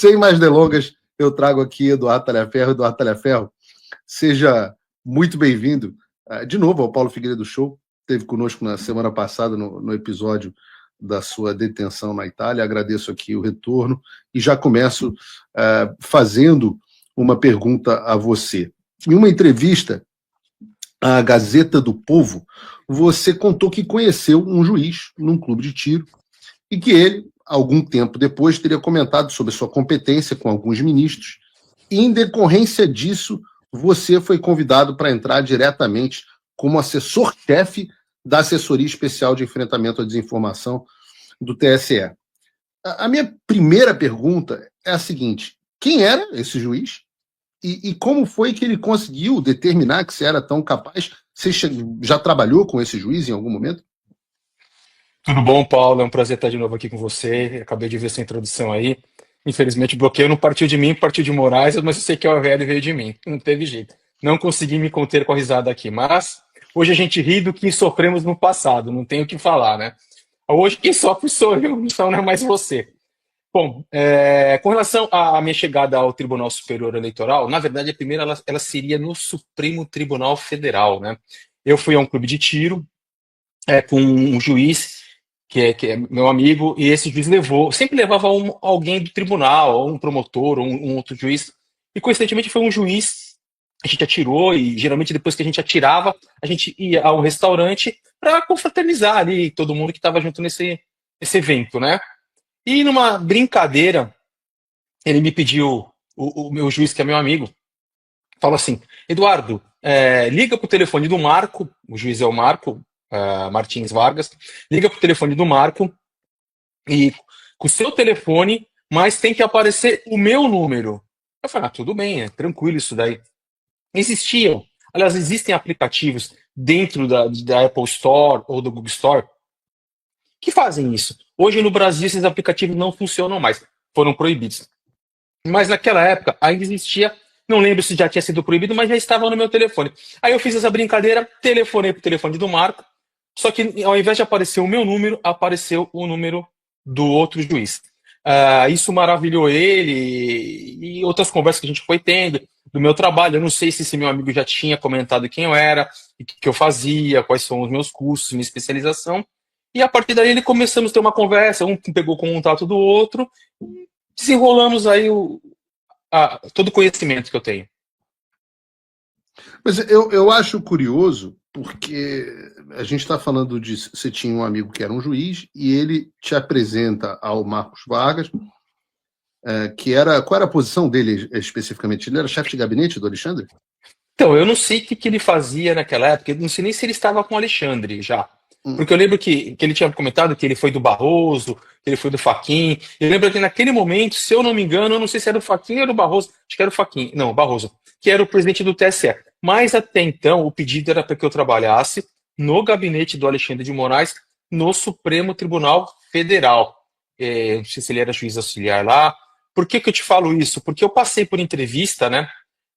Sem mais delongas, eu trago aqui Eduardo Talhaferro. Eduardo Talhaferro, seja muito bem-vindo de novo ao Paulo Figueiredo Show. Esteve conosco na semana passada no episódio da sua detenção na Itália. Agradeço aqui o retorno e já começo fazendo uma pergunta a você. Em uma entrevista à Gazeta do Povo, você contou que conheceu um juiz num clube de tiro e que ele, algum tempo depois, teria comentado sobre sua competência com alguns ministros e, em decorrência disso, você foi convidado para entrar diretamente como assessor-chefe da Assessoria Especial de Enfrentamento à Desinformação do TSE. A minha primeira pergunta é a seguinte: quem era esse juiz? E como foi que ele conseguiu determinar que você era tão capaz? Você já trabalhou com esse juiz em algum momento? Tudo bom, Paulo? É um prazer estar de novo aqui com você. Acabei de ver essa introdução aí. Infelizmente, o bloqueio não partiu de mim, partiu de Moraes, mas eu sei que o velho veio de mim. Não teve jeito. Não consegui me conter com a risada aqui. Mas hoje a gente ri do que sofremos no passado, não tenho o que falar, né? Hoje quem sofre sou eu, então não é mais você. Bom, com relação à minha chegada ao Tribunal Superior Eleitoral, na verdade, a primeira ela seria no Supremo Tribunal Federal, né? Eu fui a um clube de tiro com um juiz que é meu amigo, e esse juiz sempre levava alguém do tribunal, ou um promotor, ou um outro juiz, e coincidentemente foi um juiz, a gente atirou, e geralmente depois que a gente atirava, a gente ia ao restaurante para confraternizar ali todo mundo que estava junto nesse evento, né? E numa brincadeira, ele me pediu, o meu juiz, que é meu amigo, falou assim: Eduardo, liga pro telefone do Marco, o juiz é o Marco Martins Vargas, liga pro telefone do Marco e com o seu telefone, mas tem que aparecer o meu número. Eu falei, tudo bem, é tranquilo isso daí. Existem aplicativos dentro da Apple Store ou do Google Store que fazem isso. Hoje no Brasil esses aplicativos não funcionam mais, foram proibidos. Mas naquela época ainda existia, não lembro se já tinha sido proibido, mas já estava no meu telefone. Aí eu fiz essa brincadeira, telefonei pro telefone do Marco, só que ao invés de aparecer o meu número, apareceu o número do outro juiz. Isso maravilhou ele e outras conversas que a gente foi tendo do meu trabalho. Eu não sei se esse meu amigo já tinha comentado quem eu era, o que eu fazia, quais são os meus cursos, minha especialização. E a partir daí ele começamos a ter uma conversa, um pegou o contato do outro, desenrolamos aí todo o conhecimento que eu tenho. Mas eu acho curioso, porque a gente está falando de... Você tinha um amigo que era um juiz, e ele te apresenta ao Marcos Vargas, que era... Qual era a posição dele especificamente? Ele era chefe de gabinete do Alexandre? Então, eu não sei o que ele fazia naquela época, eu não sei nem se ele estava com o Alexandre já. Porque eu lembro que ele tinha comentado que ele foi do Barroso, que ele foi do Fachin. Eu lembro que naquele momento, se eu não me engano, eu não sei se era do Fachin ou do Barroso, acho que era o Fachin, não, Barroso, que era o presidente do TSE. Mas até então, o pedido era para que eu trabalhasse no gabinete do Alexandre de Moraes, no Supremo Tribunal Federal. Não sei se ele era juiz auxiliar lá. Por que eu te falo isso? Porque eu passei por entrevista, né,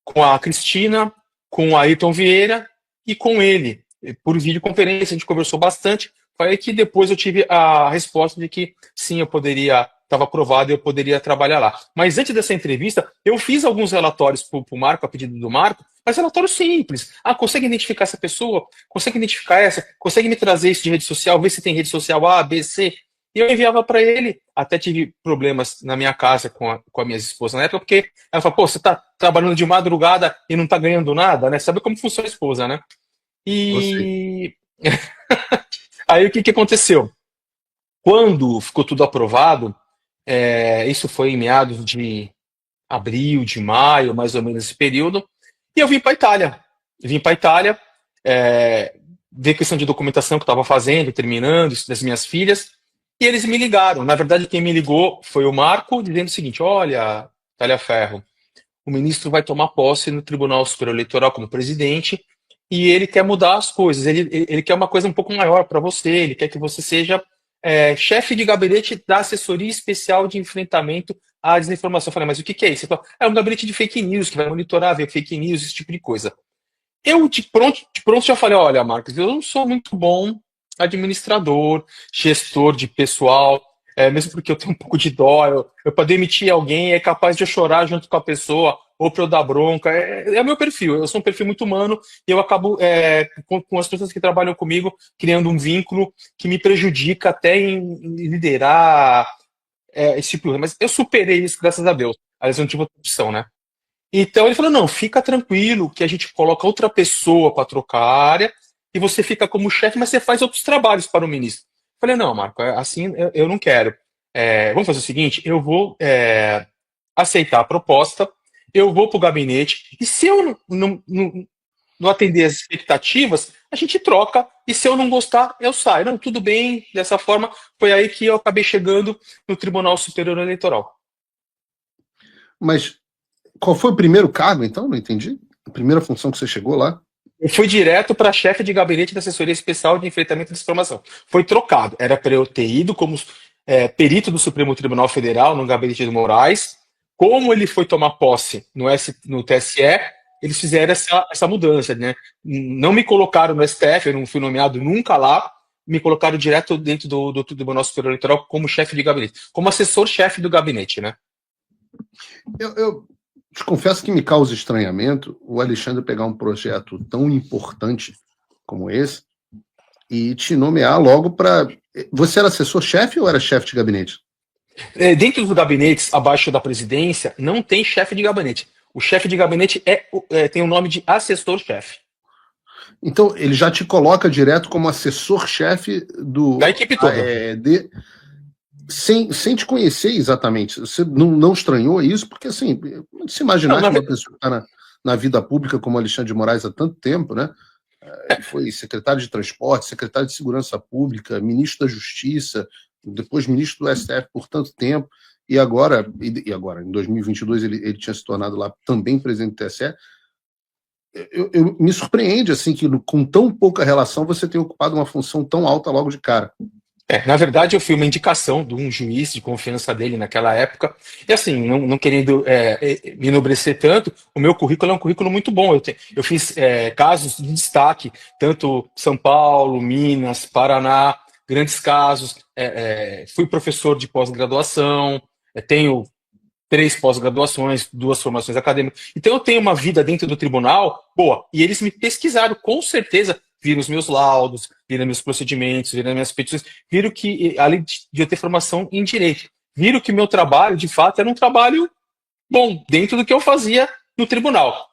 com a Cristina, com o Ayrton Vieira e com ele, por videoconferência, a gente conversou bastante. Foi aí que depois eu tive a resposta de que sim, eu poderia, estava aprovado e eu poderia trabalhar lá. Mas antes dessa entrevista, eu fiz alguns relatórios para o Marco, a pedido do Marco, mas relatórios simples. Consegue identificar essa pessoa? Consegue identificar essa? Consegue me trazer isso de rede social? Ver se tem rede social A, B, C? E eu enviava para ele. Até tive problemas na minha casa com a minha esposa na época, porque ela falou, pô, você tá trabalhando de madrugada e não tá ganhando nada, né? Sabe como funciona a esposa, né? E aí o que aconteceu? Quando ficou tudo aprovado, isso foi em meados de abril, de maio, mais ou menos esse período, e eu vim para a Itália. Ver questão de documentação que eu estava fazendo, terminando, isso das minhas filhas, e eles me ligaram. Na verdade, quem me ligou foi o Marco, dizendo o seguinte: olha, Talhaferro, o ministro vai tomar posse no Tribunal Superior Eleitoral como presidente, e ele quer mudar as coisas, ele quer uma coisa um pouco maior para você, ele quer que você seja chefe de gabinete da Assessoria Especial de Enfrentamento à Desinformação. Eu falei, mas o que é isso? Ele falou, é um gabinete de fake news, que vai monitorar, ver fake news, esse tipo de coisa. Eu, de pronto já falei, olha, Marcos, eu não sou muito bom administrador, gestor de pessoal, mesmo porque eu tenho um pouco de dó, para demitir alguém é capaz de eu chorar junto com a pessoa, ou para eu dar bronca. É o meu perfil, eu sou um perfil muito humano e eu acabo, com as pessoas que trabalham comigo, criando um vínculo que me prejudica até em liderar esse tipo de coisa. Mas eu superei isso, graças a Deus. Aliás, eu não tive outra opção, né? Então ele falou: não, fica tranquilo, que a gente coloca outra pessoa para trocar a área e você fica como chefe, mas você faz outros trabalhos para o ministro. Eu falei: não, Marco, assim eu não quero. Vamos fazer o seguinte: eu vou aceitar a proposta, eu vou para o gabinete, e se eu não atender as expectativas, a gente troca, e se eu não gostar, eu saio. Não, tudo bem, dessa forma, foi aí que eu acabei chegando no Tribunal Superior Eleitoral. Mas qual foi o primeiro cargo, então? Não entendi. A primeira função que você chegou lá? Eu fui direto para chefe de gabinete da assessoria especial de enfrentamento à desinformação. Foi trocado. Era para eu ter ido como perito do Supremo Tribunal Federal no gabinete do Moraes. Como ele foi tomar posse no TSE, eles fizeram essa mudança, né? Não me colocaram no STF, eu não fui nomeado nunca lá, me colocaram direto dentro do Tribunal Superior Eleitoral como chefe de gabinete, como assessor-chefe do gabinete, né? Eu te confesso que me causa estranhamento o Alexandre pegar um projeto tão importante como esse e te nomear logo para. Você era assessor-chefe ou era chefe de gabinete? Dentro dos gabinetes abaixo da presidência, não tem chefe de gabinete. O chefe de gabinete tem o nome de assessor-chefe. Então, ele já te coloca direto como assessor-chefe da equipe toda. Sem te conhecer exatamente. Você não estranhou isso? Porque, assim, se imaginar que uma pessoa que está na vida pública como Alexandre de Moraes há tanto tempo, né? Ele foi secretário de Transporte, secretário de Segurança Pública, ministro da Justiça, depois ministro do STF por tanto tempo, e agora em 2022, ele tinha se tornado lá também presidente do TSE. Me surpreende assim que com tão pouca relação você tenha ocupado uma função tão alta logo de cara. Na verdade, eu fui uma indicação de um juiz de confiança dele naquela época. E assim, não querendo me enobrecer tanto, o meu currículo é um currículo muito bom. Eu fiz casos de destaque, tanto São Paulo, Minas, Paraná, grandes casos. Fui professor de pós-graduação, tenho 3 pós-graduações, 2 formações acadêmicas. Então eu tenho uma vida dentro do tribunal boa. E eles me pesquisaram, com certeza, viram os meus laudos, viram meus procedimentos, viram minhas petições, viram que, além de eu ter formação em direito, viram que meu trabalho, de fato, era um trabalho bom, dentro do que eu fazia no tribunal.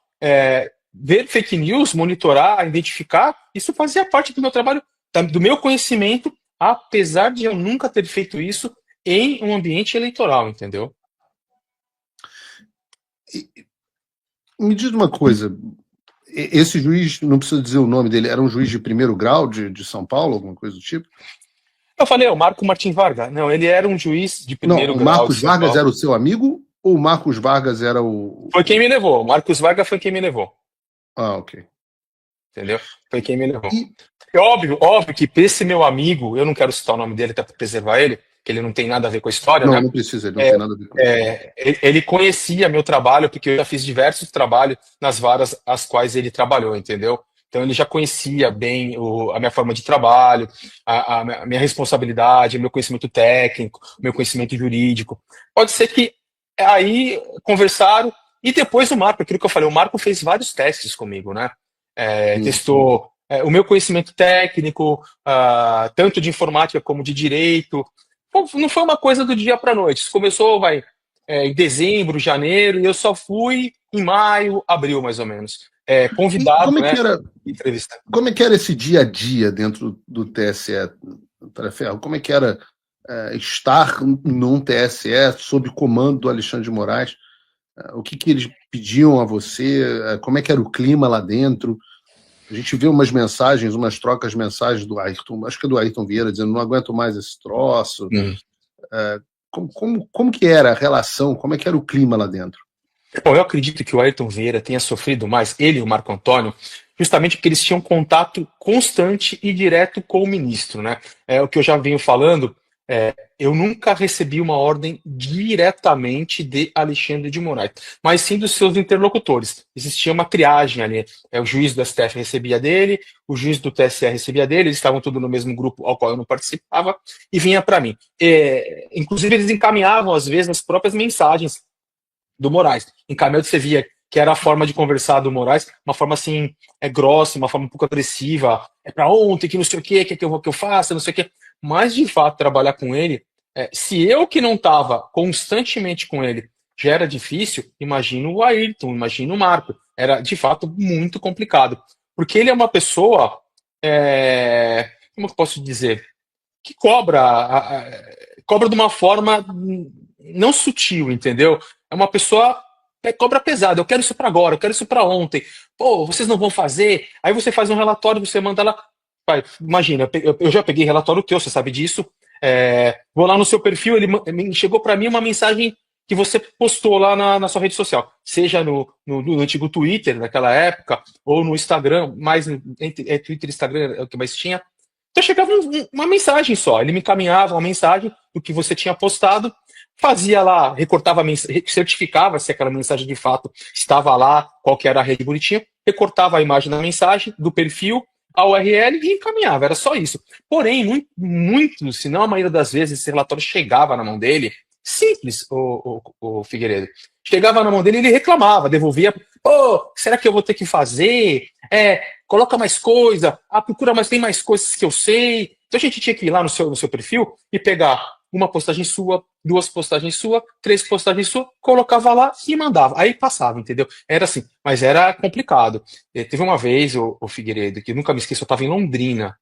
Ver fake news, monitorar, identificar, isso fazia parte do meu trabalho, do meu conhecimento, apesar de eu nunca ter feito isso em um ambiente eleitoral, entendeu? Me diz uma coisa, esse juiz, não precisa dizer o nome dele, era um juiz de primeiro grau de São Paulo, alguma coisa do tipo? Eu falei, o Marco Martim Vargas. Não, ele era um juiz de primeiro grau. Não, o Marcos Vargas era o seu amigo ou o Marcos Vargas era o... Foi quem me levou. O Marcos Vargas foi quem me levou. Ah, ok. Entendeu? Foi quem me levou. É óbvio que pra esse meu amigo, eu não quero citar o nome dele até para preservar ele, que ele não tem nada a ver com a história, não, né? Não precisa, ele não tem nada a ver com isso. Ele conhecia meu trabalho, porque eu já fiz diversos trabalhos nas varas às quais ele trabalhou, entendeu? Então ele já conhecia bem a minha forma de trabalho, a minha responsabilidade, o meu conhecimento técnico, o meu conhecimento jurídico. Pode ser que aí conversaram, e depois o Marco, aquilo que eu falei, o Marco fez vários testes comigo, né? Testou o meu conhecimento técnico, tanto de informática como de direito. Não foi uma coisa do dia para a noite. Isso começou, em dezembro, janeiro, e eu só fui em maio, abril, mais ou menos. Convidado, como é que era, entrevista. Como é que era esse dia a dia dentro do TSE, Ferro? Como é que era estar num TSE sob comando do Alexandre de Moraes? O que eles pediam a você? Como é que era o clima lá dentro? A gente vê umas mensagens, umas trocas de mensagens do Ayrton, acho que é do Ayrton Vieira, dizendo: não aguento mais esse troço. Como que era a relação? Como é que era o clima lá dentro? Bom, eu acredito que o Ayrton Vieira tenha sofrido mais, ele e o Marco Antônio, justamente porque eles tinham contato constante e direto com o ministro, né? É o que eu já venho falando, Eu nunca recebi uma ordem diretamente de Alexandre de Moraes, mas sim dos seus interlocutores. Existia uma triagem ali. O juiz do STF recebia dele, o juiz do TSE recebia dele, eles estavam todos no mesmo grupo ao qual eu não participava, e vinha para mim. Inclusive, eles encaminhavam, às vezes, as próprias mensagens do Moraes. Encaminhado, você via que era a forma de conversar do Moraes, uma forma assim, grossa, uma forma um pouco agressiva. É para ontem, que não sei o quê, que eu faça, não sei o quê. Mas, de fato, trabalhar com ele, se eu que não estava constantemente com ele já era difícil, imagina o Ayrton, imagina o Marco. Era, de fato, muito complicado. Porque ele é uma pessoa, como eu posso dizer, que cobra de uma forma não sutil, entendeu? É uma pessoa que cobra pesado. Eu quero isso para agora, eu quero isso para ontem. Pô, vocês não vão fazer? Aí você faz um relatório, você manda lá. Pai, imagina, eu já peguei relatório teu, você sabe disso. Vou lá no seu perfil, chegou para mim uma mensagem que você postou lá na sua rede social, seja no antigo Twitter, naquela época, ou no Instagram, mais Twitter e Instagram é o que mais tinha. Então chegava uma mensagem só, ele me encaminhava uma mensagem do que você tinha postado, fazia lá, recortava, certificava se aquela mensagem de fato estava lá, qual que era a rede bonitinha, recortava a imagem da mensagem, do perfil, a URL e encaminhava, era só isso. Porém, muito, se não a maioria das vezes, esse relatório chegava na mão dele, simples, o Figueiredo. Chegava na mão dele e ele reclamava, devolvia. Pô, será que eu vou ter que fazer? Coloca mais coisa, procura, mas tem mais coisas que eu sei. Então a gente tinha que ir lá no seu perfil e pegar uma postagem sua, duas postagens sua, três postagens sua, colocava lá e mandava. Aí passava, entendeu? Era assim, mas era complicado. Teve uma vez, o Figueiredo, que nunca me esqueço, eu estava em Londrina.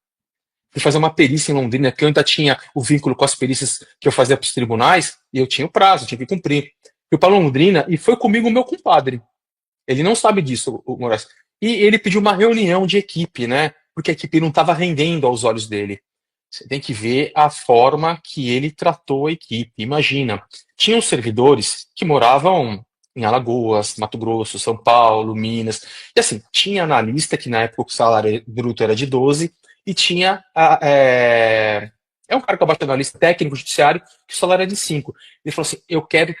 Fui fazer uma perícia em Londrina, que eu ainda tinha o vínculo com as perícias que eu fazia para os tribunais, e eu tinha o prazo, eu tinha que cumprir. Fui para Londrina e foi comigo o meu compadre. Ele não sabe disso, o Moraes. E ele pediu uma reunião de equipe, né? Porque a equipe não estava rendendo aos olhos dele. Você tem que ver a forma que ele tratou a equipe. Imagina, tinham servidores que moravam em Alagoas, Mato Grosso, São Paulo, Minas. E assim, tinha analista que na época o salário bruto era de 12 e tinha um cara que é analista técnico judiciário que o salário é de 5. Ele falou assim: eu quero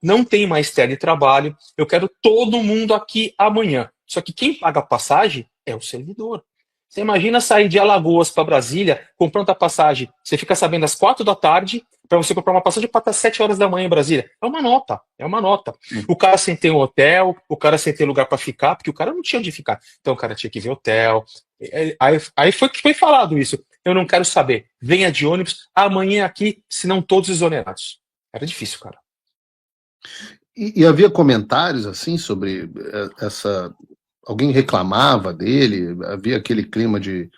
não tem mais teletrabalho, eu quero todo mundo aqui amanhã. Só que quem paga a passagem é o servidor. Você imagina sair de Alagoas para Brasília, comprando a passagem, você fica sabendo às 4 da tarde, para você comprar uma passagem para estar às 7 horas da manhã em Brasília. É uma nota, é uma nota. O cara sem ter um hotel, o cara sem ter lugar para ficar, porque o cara não tinha onde ficar. Então o cara tinha que ver hotel. Aí foi falado isso. Eu não quero saber. Venha de ônibus amanhã aqui, senão todos exonerados. Era difícil, cara. E havia comentários assim sobre essa. Alguém reclamava dele? Havia aquele clima de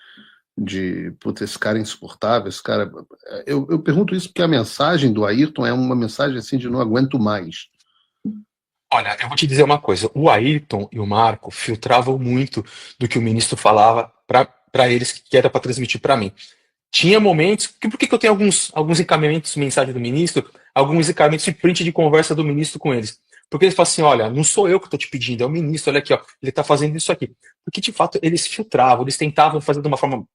puta, esse cara é insuportável, esse cara. Eu pergunto isso porque a mensagem do Ayrton é uma mensagem assim de não aguento mais. Olha, eu vou te dizer uma coisa. O Ayrton e o Marco filtravam muito do que o ministro falava para eles, que era para transmitir para mim. Tinha momentos. Por que eu tenho alguns encaminhamentos de mensagem do ministro, alguns encaminhamentos de print de conversa do ministro com eles? Porque eles falam assim: olha, não sou eu que estou te pedindo, é o ministro, olha aqui, ó, ele está fazendo isso aqui. Porque, de fato, eles filtravam, eles tentavam fazer de uma forma.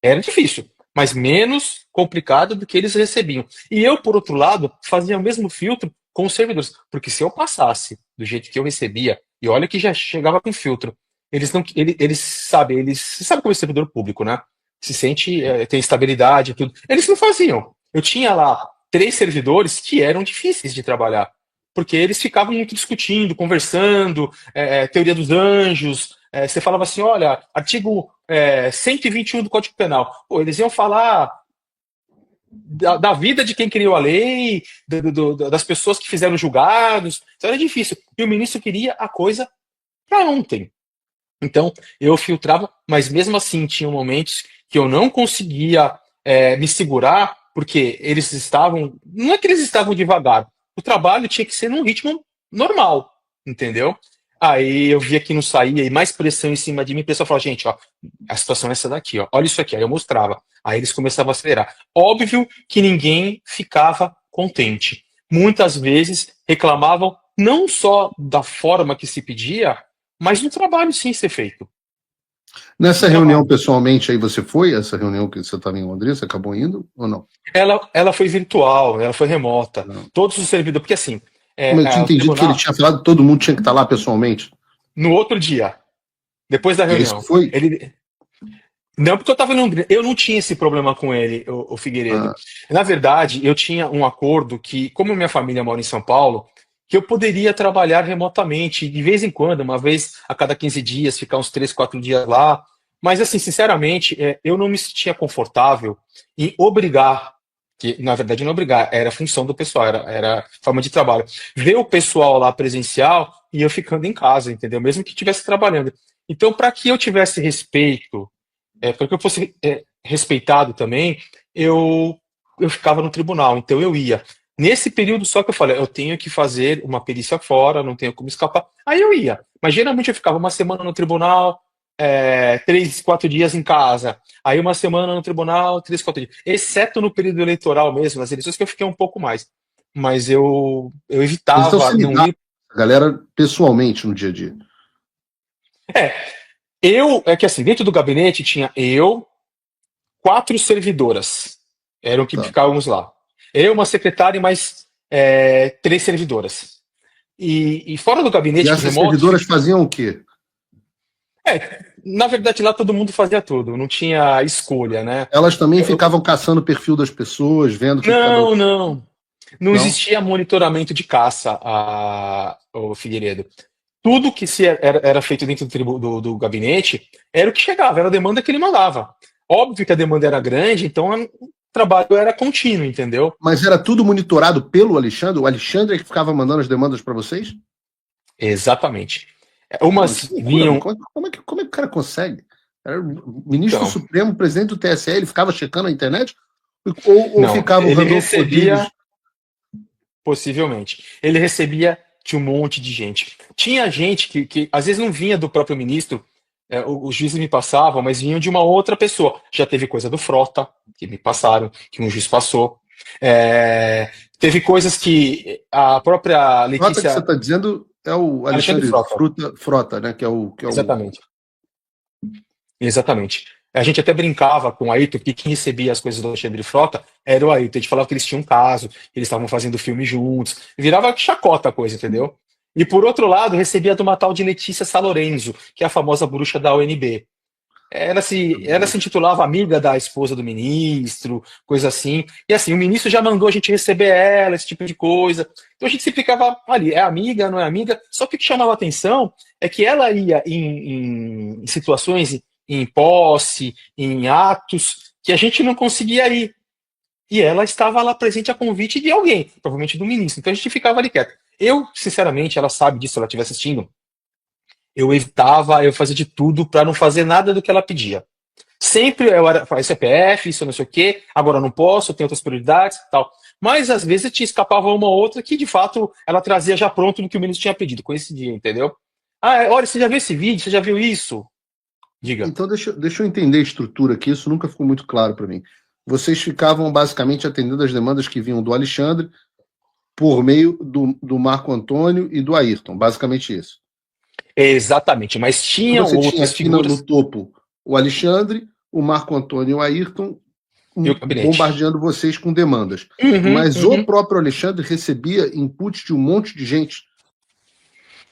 Era difícil, mas menos complicado do que eles recebiam. E eu, por outro lado, fazia o mesmo filtro com os servidores. Porque se eu passasse do jeito que eu recebia, e olha que já chegava com filtro, eles sabem, você sabe como é servidor público, né? Se sente, tem estabilidade, tudo. Eles não faziam. Eu tinha lá 3 servidores que eram difíceis de trabalhar, porque eles ficavam muito discutindo, conversando, teoria dos anjos. Você falava assim, olha, artigo 121 do Código Penal. Pô, eles iam falar da vida de quem criou a lei, das pessoas que fizeram julgados. Então era difícil. E o ministro queria a coisa para ontem. Então, eu filtrava, mas mesmo assim tinha momentos que eu não conseguia me segurar, porque eles estavam. Não é que eles estavam devagar, o trabalho tinha que ser num ritmo normal, entendeu? Aí eu via que não saía, e mais pressão em cima de mim, o pessoal falava: gente, ó, a situação é essa daqui, ó, olha isso aqui. Aí eu mostrava. Aí eles começavam a acelerar. Óbvio que ninguém ficava contente. Muitas vezes reclamavam não só da forma que se pedia, mas no trabalho sim ser feito. Nessa reunião, pessoalmente, aí você foi? Essa reunião que você estava em Londrina, você acabou indo ou não? Ela foi virtual, ela foi remota. Não. Todos os servidores, porque assim, Como eu tinha o entendido que ele tribunal, tinha falado que todo mundo tinha que estar lá pessoalmente. no outro dia, depois da E esse reunião, foi? ele. Não, porque eu estava em Londrina. Eu não tinha esse problema com ele, o Figueiredo. Ah, Na verdade, eu tinha um acordo que, como minha família mora em São Paulo, que eu poderia trabalhar remotamente, de vez em quando, uma vez a cada 15 dias, ficar uns 3, 4 dias lá. Mas, assim, sinceramente, eu não me sentia confortável em obrigar, que na verdade não obrigar, era função do pessoal, era forma de trabalho. Ver o pessoal lá presencial e eu ficando em casa, entendeu? Mesmo que estivesse trabalhando. Então, para que eu tivesse respeito para que eu fosse respeitado também, eu ficava no tribunal, então eu ia. Nesse período só que eu falei, eu tenho que fazer uma perícia fora, não tenho como escapar. Aí eu ia. Mas geralmente eu ficava uma semana no tribunal, 3, 4 dias em casa. Aí uma semana no tribunal, 3, 4 dias. Exceto no período eleitoral mesmo, nas eleições que eu fiquei um pouco mais. Mas eu mas então você evitava não lidava ir. com a galera pessoalmente no dia a dia. É, é que assim, dentro do gabinete tinha eu, 4 servidoras. Eram que Tá. ficávamos lá. Eu, uma secretária e mais 3 servidoras. E fora do E gabinete essas remoto, servidoras faziam o quê? na verdade lá todo mundo fazia tudo, não tinha escolha, né? Elas também Eu- ficavam caçando o perfil das pessoas, vendo o que cada um. não, não. Não Não? existia monitoramento de caça, o Figueiredo. Tudo que era feito dentro do gabinete era o que chegava, era a demanda que ele mandava. Óbvio que a demanda era grande, então o trabalho era contínuo, entendeu? Mas era tudo monitorado pelo Alexandre? O Alexandre é que ficava mandando as demandas para vocês? Exatamente. Pô, Umas que loucura, mano. vinham. Como é que o cara consegue? Era o ministro Então, Supremo, presidente do TSE, ele ficava checando a internet? Ou não, ficava o ele Randolfo recebia, Rodrigues? possivelmente, ele recebia de um monte de gente. Tinha gente que às vezes não vinha do próprio ministro, os juízes me passavam, mas vinham de uma outra pessoa. Já teve coisa do Frota, que me passaram, que um juiz passou. É, teve coisas que a própria Frota que você Letícia. está dizendo é o Alexandre Alexandre Frota, Frota, né? Que é o. exatamente. Exatamente. A gente até brincava com o Ayrton que quem recebia as coisas do Alexandre Frota era o Ayrton. A gente falava que eles tinham um caso, que eles estavam fazendo filme juntos. Virava chacota a coisa, entendeu? E por outro lado, recebia de uma tal de Letícia Salorenzo, que é a famosa bruxa da UNB. Ela se intitulava amiga da esposa do ministro, coisa assim. E assim, o ministro já mandou a gente receber ela, esse tipo de coisa. Então a gente se ficava ali, é amiga, não é amiga. Só que o que chamava atenção é que ela ia em situações, em posse, em atos, que a gente não conseguia ir. E ela estava lá presente a convite de alguém, provavelmente do ministro. Então a gente ficava ali quieto. Eu, sinceramente, ela sabe disso, se ela estiver assistindo, eu evitava, eu fazia de tudo para não fazer nada do que ela pedia. Sempre eu era, faz CPF, isso não sei o quê, agora não posso, eu tenho outras prioridades e tal. Mas às vezes te escapava uma ou outra que de fato ela trazia já pronto do que o ministro tinha pedido, coincidia, entendeu? Ah, olha, você já viu esse vídeo? Você já viu isso? Diga. Então, deixa eu entender a estrutura aqui, isso nunca ficou muito claro para mim. Vocês ficavam basicamente atendendo as demandas que vinham do Alexandre por meio do Marco Antônio e do Ayrton, basicamente isso. Exatamente, mas Então tinham você tinha outras aqui no figuras topo o Alexandre, o Marco Antônio e o Ayrton e o gabinete. bombardeando vocês com demandas. Uhum, Mas o uhum. próprio Alexandre recebia input de um monte de gente.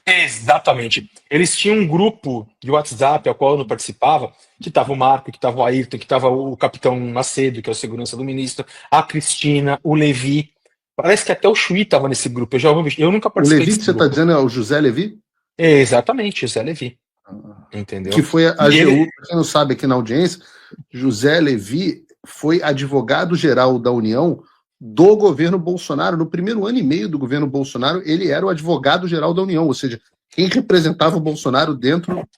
Exatamente. Eles tinham um grupo de WhatsApp ao qual eu não participava, que estava o Marco, que estava o Ayrton, que estava o capitão Macedo, que é o segurança do ministro, a Cristina, o Levi. Parece que até o Chuí estava nesse grupo. Eu nunca O participei Levi que desse você está grupo. dizendo é o José Levi? Exatamente, José Levi. Que Entendeu? foi a E AGU, ele. para quem não sabe aqui na audiência, José Levi foi advogado-geral da União do governo Bolsonaro. No primeiro ano e meio do governo Bolsonaro, ele era o advogado-geral da União, ou seja, quem representava o Bolsonaro dentro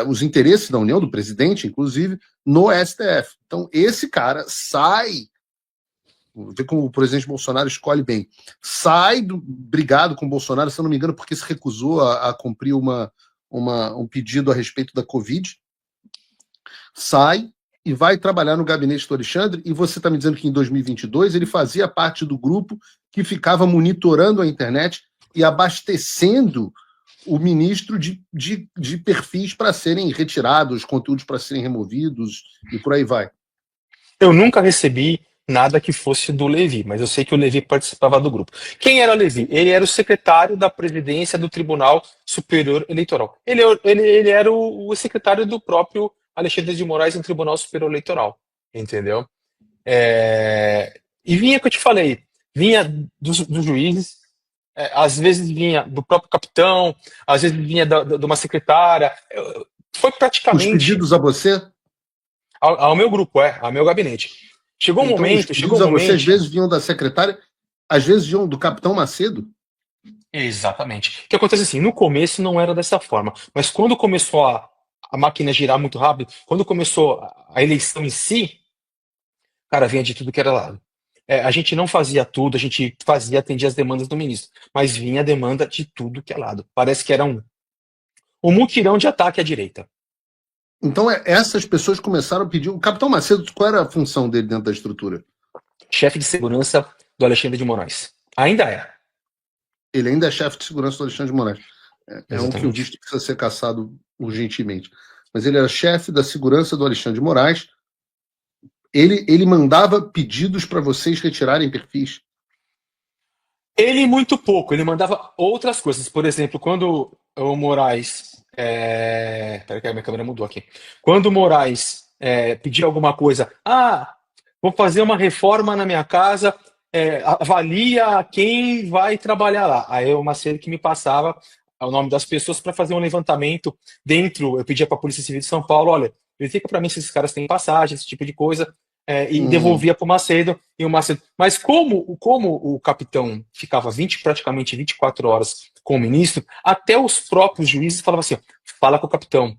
os interesses da União, do presidente, inclusive, no STF. Então, esse cara sai, vê como o presidente Bolsonaro escolhe bem, sai brigado com o Bolsonaro, se eu não me engano, porque se recusou a cumprir um pedido a respeito da Covid, sai e vai trabalhar no gabinete do Alexandre, e você está me dizendo que em 2022 ele fazia parte do grupo que ficava monitorando a internet e abastecendo o ministro de perfis para serem retirados, conteúdos para serem removidos e por aí vai. Eu nunca recebi nada que fosse do Levi, mas eu sei que o Levi participava do grupo. Quem era o Levi? Ele era o secretário da presidência do Tribunal Superior Eleitoral. Ele era o secretário do próprio Alexandre de Moraes no Tribunal Superior Eleitoral, entendeu? E vinha, que eu te falei, vinha dos juízes, às vezes vinha do próprio capitão, às vezes vinha de uma secretária. Foi Os praticamente pedidos a você? ao meu grupo, ao meu gabinete. Chegou um Então, os momento, pedidos a você às vezes vinham da secretária, às vezes vinham do capitão Macedo? Exatamente. O que acontece assim, no começo não era dessa forma, mas quando começou a máquina girar muito rápido, quando começou a eleição em si, cara, vinha de tudo que era lado. A gente não fazia tudo, a gente atendia as demandas do ministro, mas vinha a demanda de tudo que é lado. Parece que era um mutirão de ataque à direita. Então, essas pessoas começaram a pedir. O capitão Macedo, qual era a função dele dentro da estrutura? Chefe de segurança do Alexandre de Moraes. Ainda é. Ele ainda é chefe de segurança do Alexandre de Moraes. É um que o Exatamente. visto precisa ser cassado urgentemente. Mas ele era chefe da segurança do Alexandre de Moraes. Ele mandava pedidos para vocês retirarem perfis. Ele muito pouco, ele mandava outras coisas. Por exemplo, quando o Moraes. Peraí que a minha câmera mudou aqui. Quando o Moraes pedia alguma coisa, vou fazer uma reforma na minha casa, avalia quem vai trabalhar lá. Aí o Macedo que me passava o nome das pessoas para fazer um levantamento dentro. Eu pedia para a Polícia Civil de São Paulo: olha, verifica para mim se esses caras têm passagem, esse tipo de coisa. E devolvia para o Macedo, e o Macedo. Mas como o capitão ficava praticamente 24 horas com o ministro, até os próprios juízes falavam assim: ó, fala com o capitão,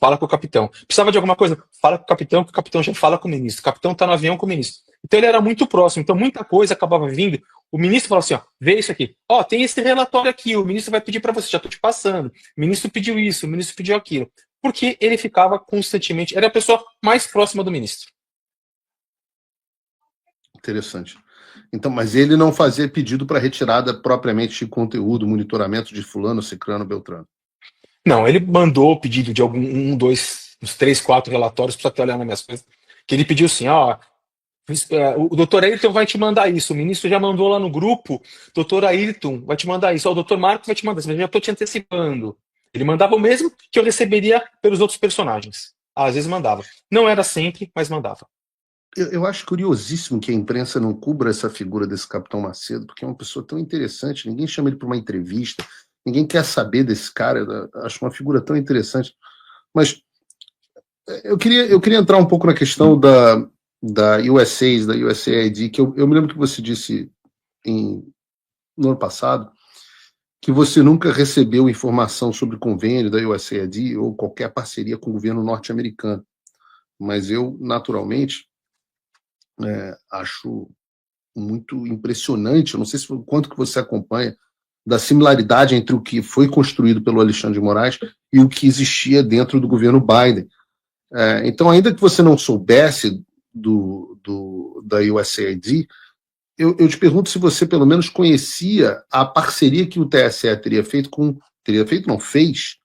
fala com o capitão. Precisava de alguma coisa? Fala com o capitão já fala com o ministro. O capitão está no avião com o ministro. Então ele era muito próximo, então muita coisa acabava vindo. O ministro falava assim: ó, vê isso aqui. Ó, tem esse relatório aqui, o ministro vai pedir para você, já estou te passando. O ministro pediu isso, o ministro pediu aquilo. Porque ele ficava constantemente, era a pessoa mais próxima do ministro. Interessante. Então, mas ele não fazia pedido para retirada propriamente de conteúdo, monitoramento de fulano, ciclano, beltrano. Não, ele mandou o pedido de uns 3, 4 relatórios para você olhar nas minhas coisas. Que ele pediu assim: ó, o doutor Ayrton vai te mandar isso, o ministro já mandou lá no grupo, doutor Ayrton vai te mandar isso, ó, o doutor Marcos vai te mandar isso, mas eu já estou te antecipando. Ele mandava o mesmo que eu receberia pelos outros personagens. Às vezes mandava. Não era sempre, mas mandava. Eu acho curiosíssimo que a imprensa não cubra essa figura desse Capitão Macedo, porque é uma pessoa tão interessante, ninguém chama ele para uma entrevista, ninguém quer saber desse cara, eu acho uma figura tão interessante. Mas eu queria entrar um pouco na questão da USAID, da USAID, que eu me lembro que você disse no ano passado que você nunca recebeu informação sobre convênio da USAID ou qualquer parceria com o governo norte-americano. Mas eu, naturalmente, acho muito impressionante, eu não sei o quanto que você acompanha, da similaridade entre o que foi construído pelo Alexandre de Moraes e o que existia dentro do governo Biden. Então, ainda que você não soubesse da USAID, eu te pergunto se você pelo menos conhecia a parceria que o TSE fez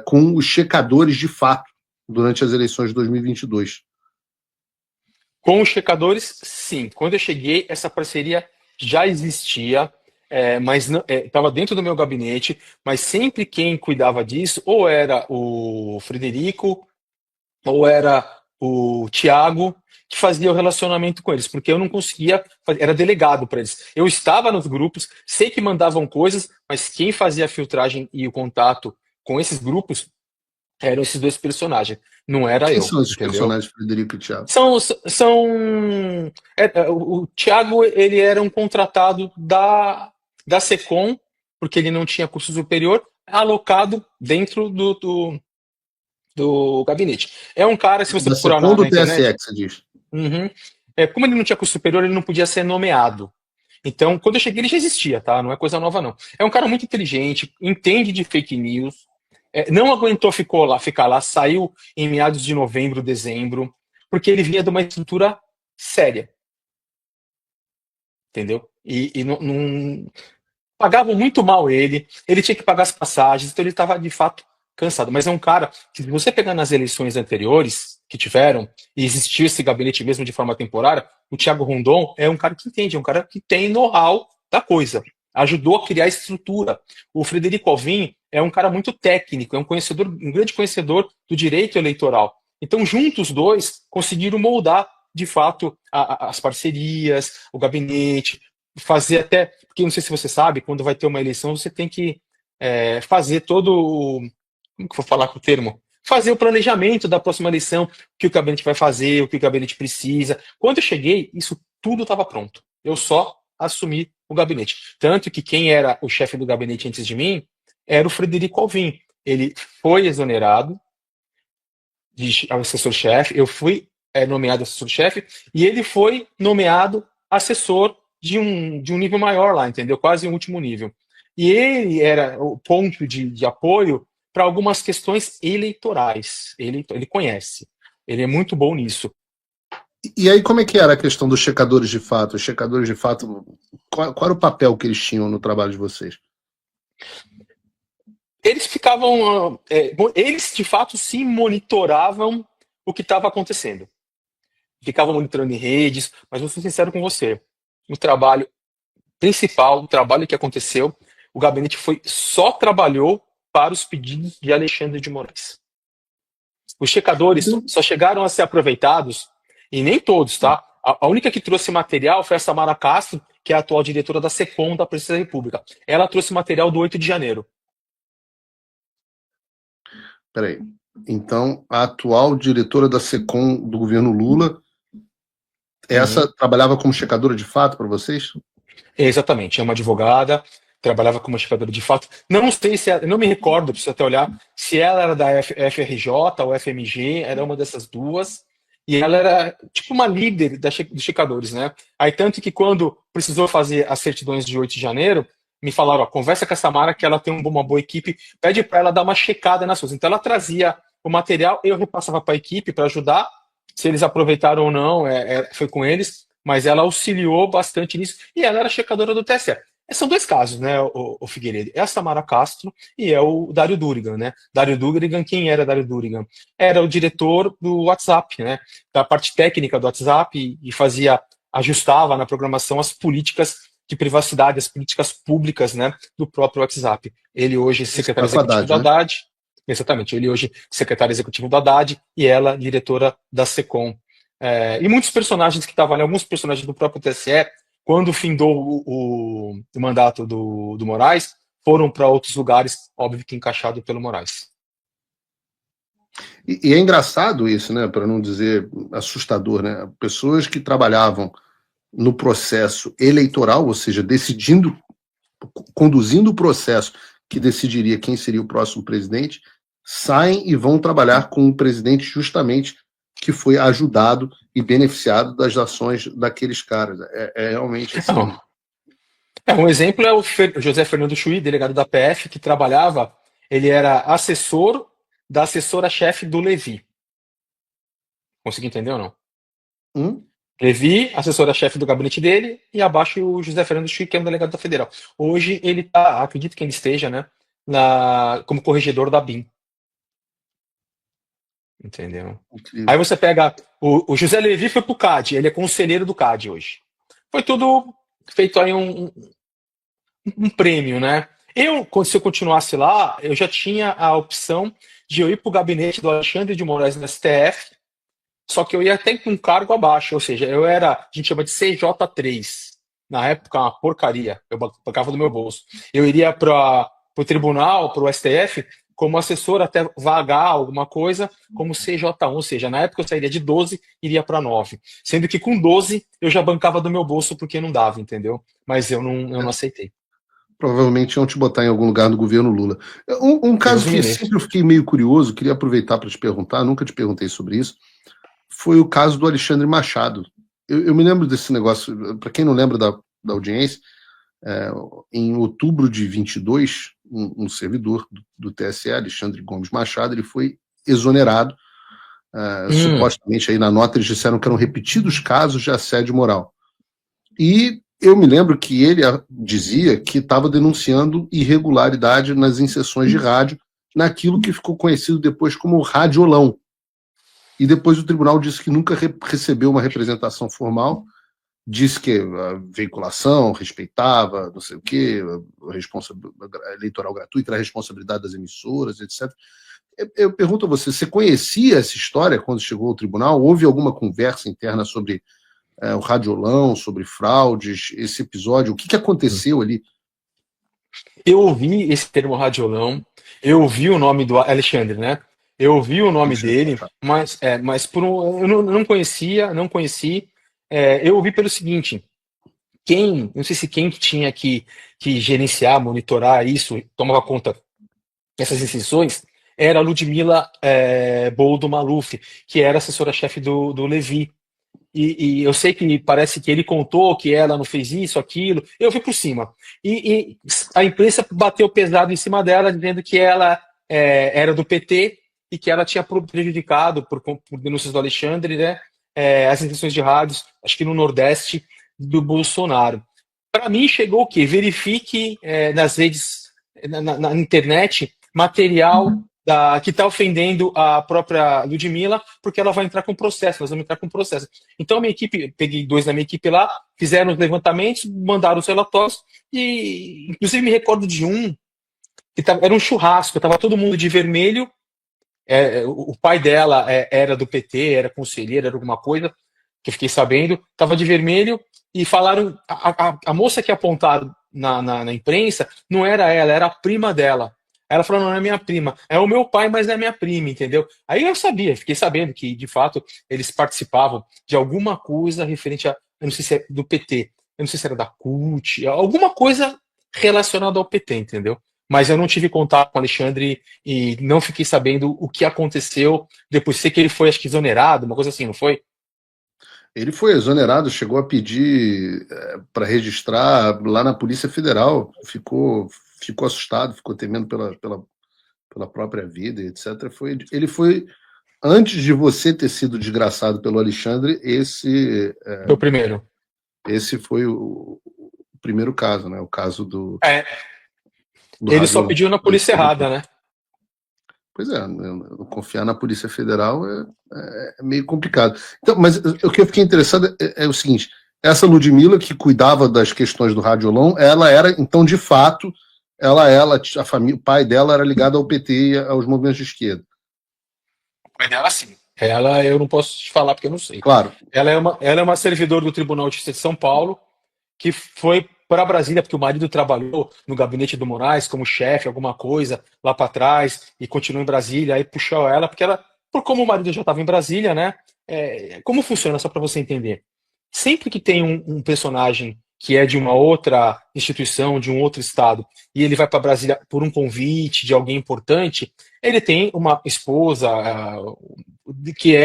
com os checadores de fato durante as eleições de 2022. Com os checadores, sim. Quando eu cheguei, essa parceria já existia, mas estava dentro do meu gabinete, mas sempre quem cuidava disso ou era o Frederico ou era o Tiago, que fazia o relacionamento com eles, porque eu não conseguia, era delegado para eles. Eu estava nos grupos, sei que mandavam coisas, mas quem fazia a filtragem e o contato com esses grupos eram esses dois personagens, não era Quem eu, são esses entendeu? personagens, Frederico e Thiago? O Thiago, ele era um contratado da SECOM, porque ele não tinha curso superior, alocado dentro do gabinete. É um cara, se você Da procurar SECOM na do TSE, internet, que você diz. como ele não tinha curso superior, ele não podia ser nomeado. Então, quando eu cheguei, ele já existia, tá? Não é coisa nova, não. É um cara muito inteligente, entende de fake news, não aguentou ficar lá, saiu em meados de novembro, dezembro, porque ele vinha de uma estrutura séria. Entendeu? E pagavam muito mal ele tinha que pagar as passagens, então ele estava de fato cansado. Mas é um cara que, se você pegar nas eleições anteriores que tiveram, e existiu esse gabinete mesmo de forma temporária, o Thiago Rondon é um cara que entende, é um cara que tem know-how da coisa. Ajudou a criar estrutura. O Frederico Alvim é um cara muito técnico, é um conhecedor, um grande conhecedor do direito eleitoral. Então, juntos os dois conseguiram moldar, de fato, as parcerias, o gabinete, fazer até. Porque não sei se você sabe, quando vai ter uma eleição, você tem que fazer todo. Como que eu vou falar com o termo? Fazer o planejamento da próxima eleição, o que o gabinete vai fazer, o que o gabinete precisa. Quando eu cheguei, isso tudo estava pronto. Eu só assumi o gabinete. Tanto que quem era o chefe do gabinete antes de mim era o Frederico Alvim. Ele foi exonerado de assessor-chefe, eu fui nomeado assessor-chefe, e ele foi nomeado assessor de um nível maior lá, entendeu? Quase o último nível. E ele era o ponto de apoio para algumas questões eleitorais. Ele conhece. Ele é muito bom nisso. E aí, como é que era a questão dos checadores de fato? Os checadores de fato, qual era o papel que eles tinham no trabalho de vocês? Eles ficavam. Eles, de fato, sim monitoravam o que estava acontecendo. Ficavam monitorando em redes, mas vou ser sincero com você. O trabalho principal, o trabalho que aconteceu, o gabinete só trabalhou para os pedidos de Alexandre de Moraes. Os checadores só chegaram a ser aproveitados, e nem todos, tá? A única que trouxe material foi a Samara Castro, que é a atual diretora da SECOM da Presidência da República. Ela trouxe material do 8 de janeiro. Peraí. Então, a atual diretora da SECOM do governo Lula, essa trabalhava como checadora de fato para vocês? Exatamente, é uma advogada, trabalhava como checadora de fato. Não sei se não me recordo, preciso até olhar, se ela era da FRJ ou FMG, era uma dessas duas, e ela era tipo uma líder dos checadores, né? Aí tanto que quando precisou fazer as certidões de 8 de janeiro, me falaram, ó, conversa com a Samara que ela tem uma boa equipe, pede para ela dar uma checada nas suas. Então ela trazia o material, eu repassava para a equipe para ajudar, se eles aproveitaram ou não, foi com eles, mas ela auxiliou bastante nisso, e ela era checadora do TSE. São dois casos, né, o Figueiredo. É a Samara Castro e é o Dário Durigan, né? Dário Durigan, quem era Dário Durigan? Era o diretor do WhatsApp, né? Da parte técnica do WhatsApp e ajustava na programação as políticas de privacidade, as políticas públicas, né, do próprio WhatsApp. Ele hoje é secretário executivo do Haddad, exatamente, ele hoje secretário executivo do Haddad e ela diretora da SECOM. E muitos personagens que estavam ali, alguns personagens do próprio TSE, quando findou o mandato do Moraes, foram para outros lugares, óbvio que encaixado pelo Moraes. E é engraçado isso, né, para não dizer assustador, né? Pessoas que trabalhavam no processo eleitoral, ou seja, conduzindo o processo que decidiria quem seria o próximo presidente, saem e vão trabalhar com um presidente justamente que foi ajudado e beneficiado das ações daqueles caras. É realmente assim. Um exemplo é o José Fernando Chuí, delegado da PF, que trabalhava, ele era assessor da assessora-chefe do Levi. Consegui entender ou não? Levi, assessora-chefe do gabinete dele, e abaixo o José Fernando Chuí, que é um delegado da Federal. Hoje ele está, acredito que ele esteja, né, como corregedor da BIM. Entendeu? Incrível. Aí você pega. O José Levi foi pro CAD, ele é conselheiro do CAD hoje. Foi tudo feito aí um prêmio, né? Se eu continuasse lá, eu já tinha a opção de eu ir pro gabinete do Alexandre de Moraes no STF, só que eu ia até com um cargo abaixo, ou seja, eu era, a gente chama de CJ3. Na época, uma porcaria, eu pagava do meu bolso. Eu iria para o tribunal, para o STF, como assessor até vagar alguma coisa, como CJ1, ou seja, na época eu sairia de 12 iria para 9. Sendo que com 12 eu já bancava do meu bolso porque não dava, entendeu? Mas eu não aceitei. Provavelmente iam te botar em algum lugar do governo Lula. Um caso que sempre eu fiquei meio curioso, queria aproveitar para te perguntar, nunca te perguntei sobre isso, foi o caso do Alexandre Machado. Eu me lembro desse negócio, para quem não lembra da audiência, em outubro de 22, um servidor do TSE, Alexandre Gomes Machado, ele foi exonerado. Supostamente, aí na nota eles disseram que eram repetidos casos de assédio moral. E eu me lembro que ele dizia que estava denunciando irregularidade nas inserções de rádio, naquilo que ficou conhecido depois como radiolão. E depois o tribunal disse que nunca recebeu uma representação formal, disse que a veiculação respeitava, não sei o quê, a eleitoral gratuita, a responsabilidade das emissoras, etc. Eu pergunto a você, você conhecia essa história quando chegou ao tribunal? Houve alguma conversa interna sobre o radiolão, sobre fraudes, esse episódio? O que aconteceu ali? Eu ouvi esse termo radiolão, eu ouvi o nome do Alexandre, né? Eu ouvi o nome dele, mas eu não conhecia, não conheci. Eu ouvi pelo seguinte: não sei se quem que tinha que gerenciar, monitorar isso, tomava conta dessas decisões, era a Ludmila Boldo Maluf, que era assessora-chefe do Levi. E eu sei que parece que ele contou que ela não fez isso, aquilo. Eu fui por cima. E a imprensa bateu pesado em cima dela, dizendo que ela era do PT e que ela tinha prejudicado, por denúncias do Alexandre, né, as intenções de rádios, acho que no Nordeste, do Bolsonaro. Para mim, chegou o quê? Verifique nas redes, na internet, material que está ofendendo a própria Ludmilla, porque ela vai entrar com processo, nós vamos entrar com processo. Então, a minha equipe, peguei 2 da minha equipe lá, fizeram os levantamentos, mandaram os relatórios, e inclusive me recordo de um, era um churrasco, estava todo mundo de vermelho, o pai dela era do PT, era conselheiro, era alguma coisa, que eu fiquei sabendo, estava de vermelho, e falaram, a moça que apontaram na imprensa, não era ela, era a prima dela. Aí ela falou, não é minha prima, é o meu pai, mas não é minha prima, entendeu? Aí eu fiquei sabendo que, de fato, eles participavam de alguma coisa referente eu não sei se é do PT, eu não sei se era da CUT, alguma coisa relacionada ao PT, entendeu? Mas eu não tive contato com o Alexandre e não fiquei sabendo o que aconteceu depois. Sei que ele foi, acho que, exonerado, uma coisa assim, não foi? Ele foi exonerado, chegou a pedir para registrar lá na Polícia Federal, ficou assustado, ficou temendo pela própria vida, etc. Ele foi, antes de você ter sido desgraçado pelo Alexandre, Foi o primeiro. esse foi o primeiro caso, né? O caso do Ele só radiolão. pediu na polícia errada, né? Pois é, confiar na Polícia Federal é meio complicado. Então, mas o que eu fiquei interessado é o seguinte: essa Ludmilla, que cuidava das questões do radiolão, ela era, então, de fato, a família, o pai dela era ligado ao PT e aos movimentos de esquerda. Mas dela sim. Ela eu não posso te falar porque eu não sei. Claro. Ela é uma servidora do Tribunal de Justiça de São Paulo que foi para Brasília porque o marido trabalhou no gabinete do Moraes como chefe, alguma coisa lá para trás e continuou em Brasília. Aí puxou ela porque por como o marido já estava em Brasília, né? Como funciona só para você entender? Sempre que tem um personagem que é de uma outra instituição, de um outro estado, e ele vai para Brasília por um convite de alguém importante, ele tem uma esposa que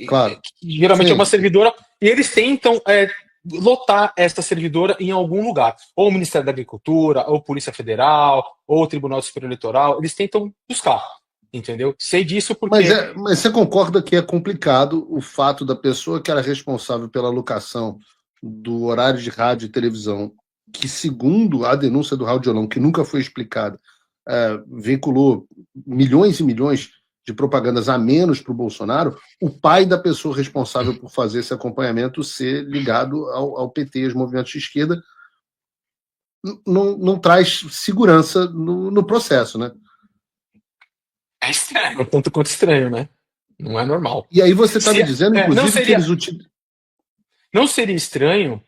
Claro. que geralmente é Sim. uma servidora, e eles tentam lotar essa servidora em algum lugar, ou o Ministério da Agricultura, ou Polícia Federal, ou o Tribunal Superior Eleitoral, eles tentam buscar, entendeu? Sei disso porque Mas você concorda que é complicado o fato da pessoa que era responsável pela alocação do horário de rádio e televisão, que, segundo a denúncia do Radiolão, que nunca foi explicada, vinculou milhões e milhões de propagandas a menos para o Bolsonaro, o pai da pessoa responsável por fazer esse acompanhamento ser ligado ao PT, aos movimentos de esquerda, não traz segurança no processo, né? é estranho, tanto quanto estranho, né? Não é normal. E aí você está Se, me dizendo, não inclusive, que seria, eles utilizam. não seria estranho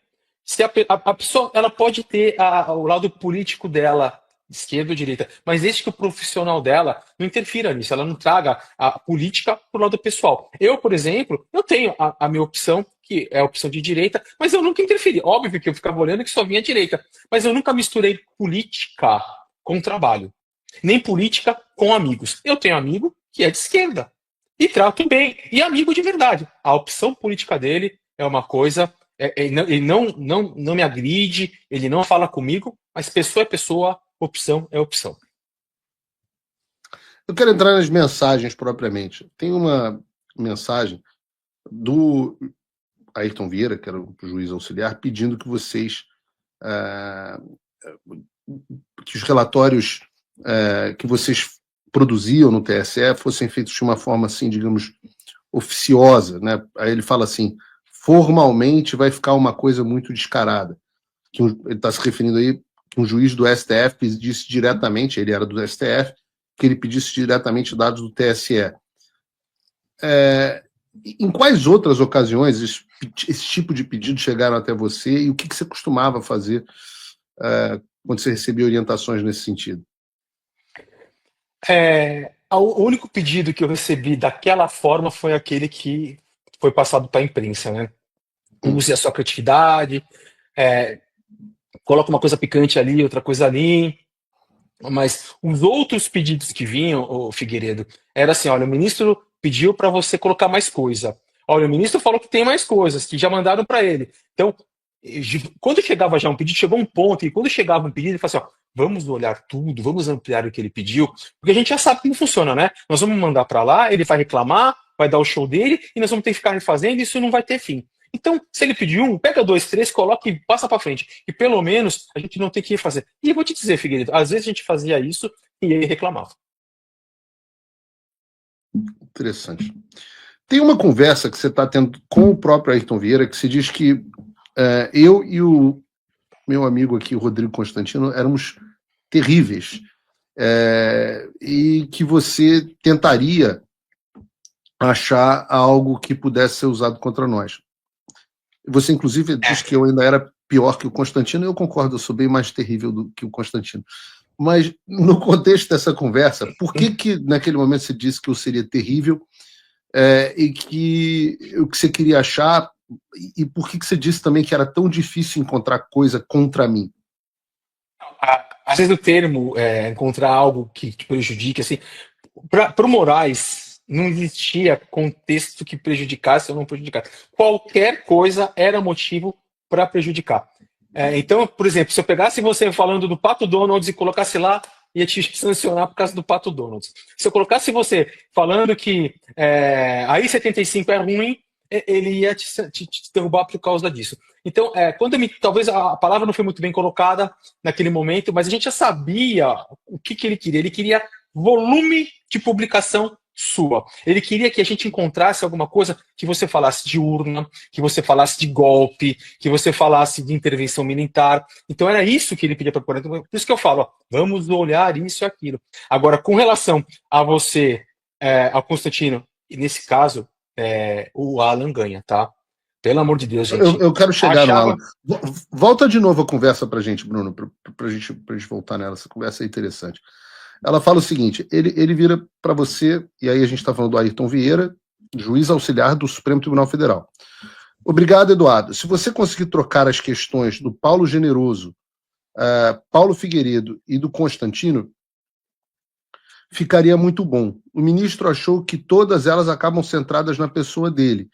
se a pessoa ela pode ter o lado político dela, esquerda ou direita, mas desde que o profissional dela não interfira nisso, ela não traga a política para o lado pessoal. Eu, por exemplo, eu tenho a minha opção, que é a opção de direita, mas eu nunca interferi. Óbvio que eu ficava olhando que só vinha direita, mas eu nunca misturei política com trabalho, nem política com amigos. Eu tenho amigo que é de esquerda e trato bem, e amigo de verdade. A opção política dele é uma coisa, ele não me agride, ele não fala comigo, mas pessoa é pessoa, opção é opção. Eu quero entrar nas mensagens propriamente. Tem uma mensagem do Ayrton Vieira, que era o juiz auxiliar, pedindo que vocês que os relatórios que vocês produziam no TSE fossem feitos de uma forma assim, digamos, oficiosa, né? Aí ele fala assim, formalmente vai ficar uma coisa muito descarada. Que ele está se referindo aí que um juiz do STF pedisse diretamente, ele era do STF, que ele pedisse diretamente dados do TSE. Em quais outras ocasiões esse tipo de pedido chegaram até você e o que você costumava fazer quando você recebia orientações nesse sentido? O único pedido que eu recebi daquela forma foi aquele que foi passado para a imprensa, né? Use a sua criatividade, coloca uma coisa picante ali, outra coisa ali. Mas os outros pedidos que vinham, o Figueiredo, era assim: olha, o ministro pediu para você colocar mais coisa. Olha, o ministro falou que tem mais coisas, que já mandaram para ele. Então, quando chegava já um pedido, chegou um ponto, e quando chegava um pedido, ele falava assim: ó, vamos olhar tudo, vamos ampliar o que ele pediu, porque a gente já sabe como funciona, né? Nós vamos mandar para lá, ele vai reclamar, vai dar o show dele, e nós vamos ter que ficar refazendo, e isso não vai ter fim. Então, se ele pedir um, pega dois, três, coloca e passa para frente. E pelo menos a gente não tem que refazer. E eu vou te dizer, Figueiredo, às vezes a gente fazia isso e ele reclamava. Interessante. Tem uma conversa que você está tendo com o próprio Ayrton Vieira que se diz que eu e o meu amigo aqui, o Rodrigo Constantino, éramos terríveis e que você tentaria achar algo que pudesse ser usado contra nós. Você, inclusive, diz que eu ainda era pior que o Constantino, e eu concordo, eu sou bem mais terrível do que o Constantino. Mas, no contexto dessa conversa, por que naquele momento você disse que eu seria terrível e que o que você queria achar, e por que você disse também que era tão difícil encontrar coisa contra mim? Às vezes o termo encontrar algo que te prejudique, assim, para o Moraes não existia contexto que prejudicasse ou não prejudicasse. Qualquer coisa era motivo para prejudicar. Então, por exemplo, se eu pegasse você falando do Pato Donald e colocasse lá, ia te sancionar por causa do Pato Donald. Se eu colocasse você falando que a I-75 é ruim, ele ia te derrubar por causa disso. Então, talvez a palavra não foi muito bem colocada naquele momento, mas a gente já sabia o que ele queria. Ele queria volume de publicação sua. Ele queria que a gente encontrasse alguma coisa que você falasse de urna, que você falasse de golpe, que você falasse de intervenção militar. Então era isso que ele pedia para procurar. Por isso que eu falo, ó, vamos olhar isso e aquilo. Agora, com relação a você, ao Constantino, e nesse caso, o Alan ganha, tá? Pelo amor de Deus, gente. Eu quero chegar no Alan. Volta de novo a conversa para a gente, Bruno, para a gente voltar nela. Essa conversa é interessante. Ela fala o seguinte, ele vira para você, e aí a gente está falando do Ayrton Vieira, juiz auxiliar do Supremo Tribunal Federal. Obrigado, Eduardo. Se você conseguir trocar as questões do Paulo Generoso, Paulo Figueiredo e do Constantino, ficaria muito bom. O ministro achou que todas elas acabam centradas na pessoa dele.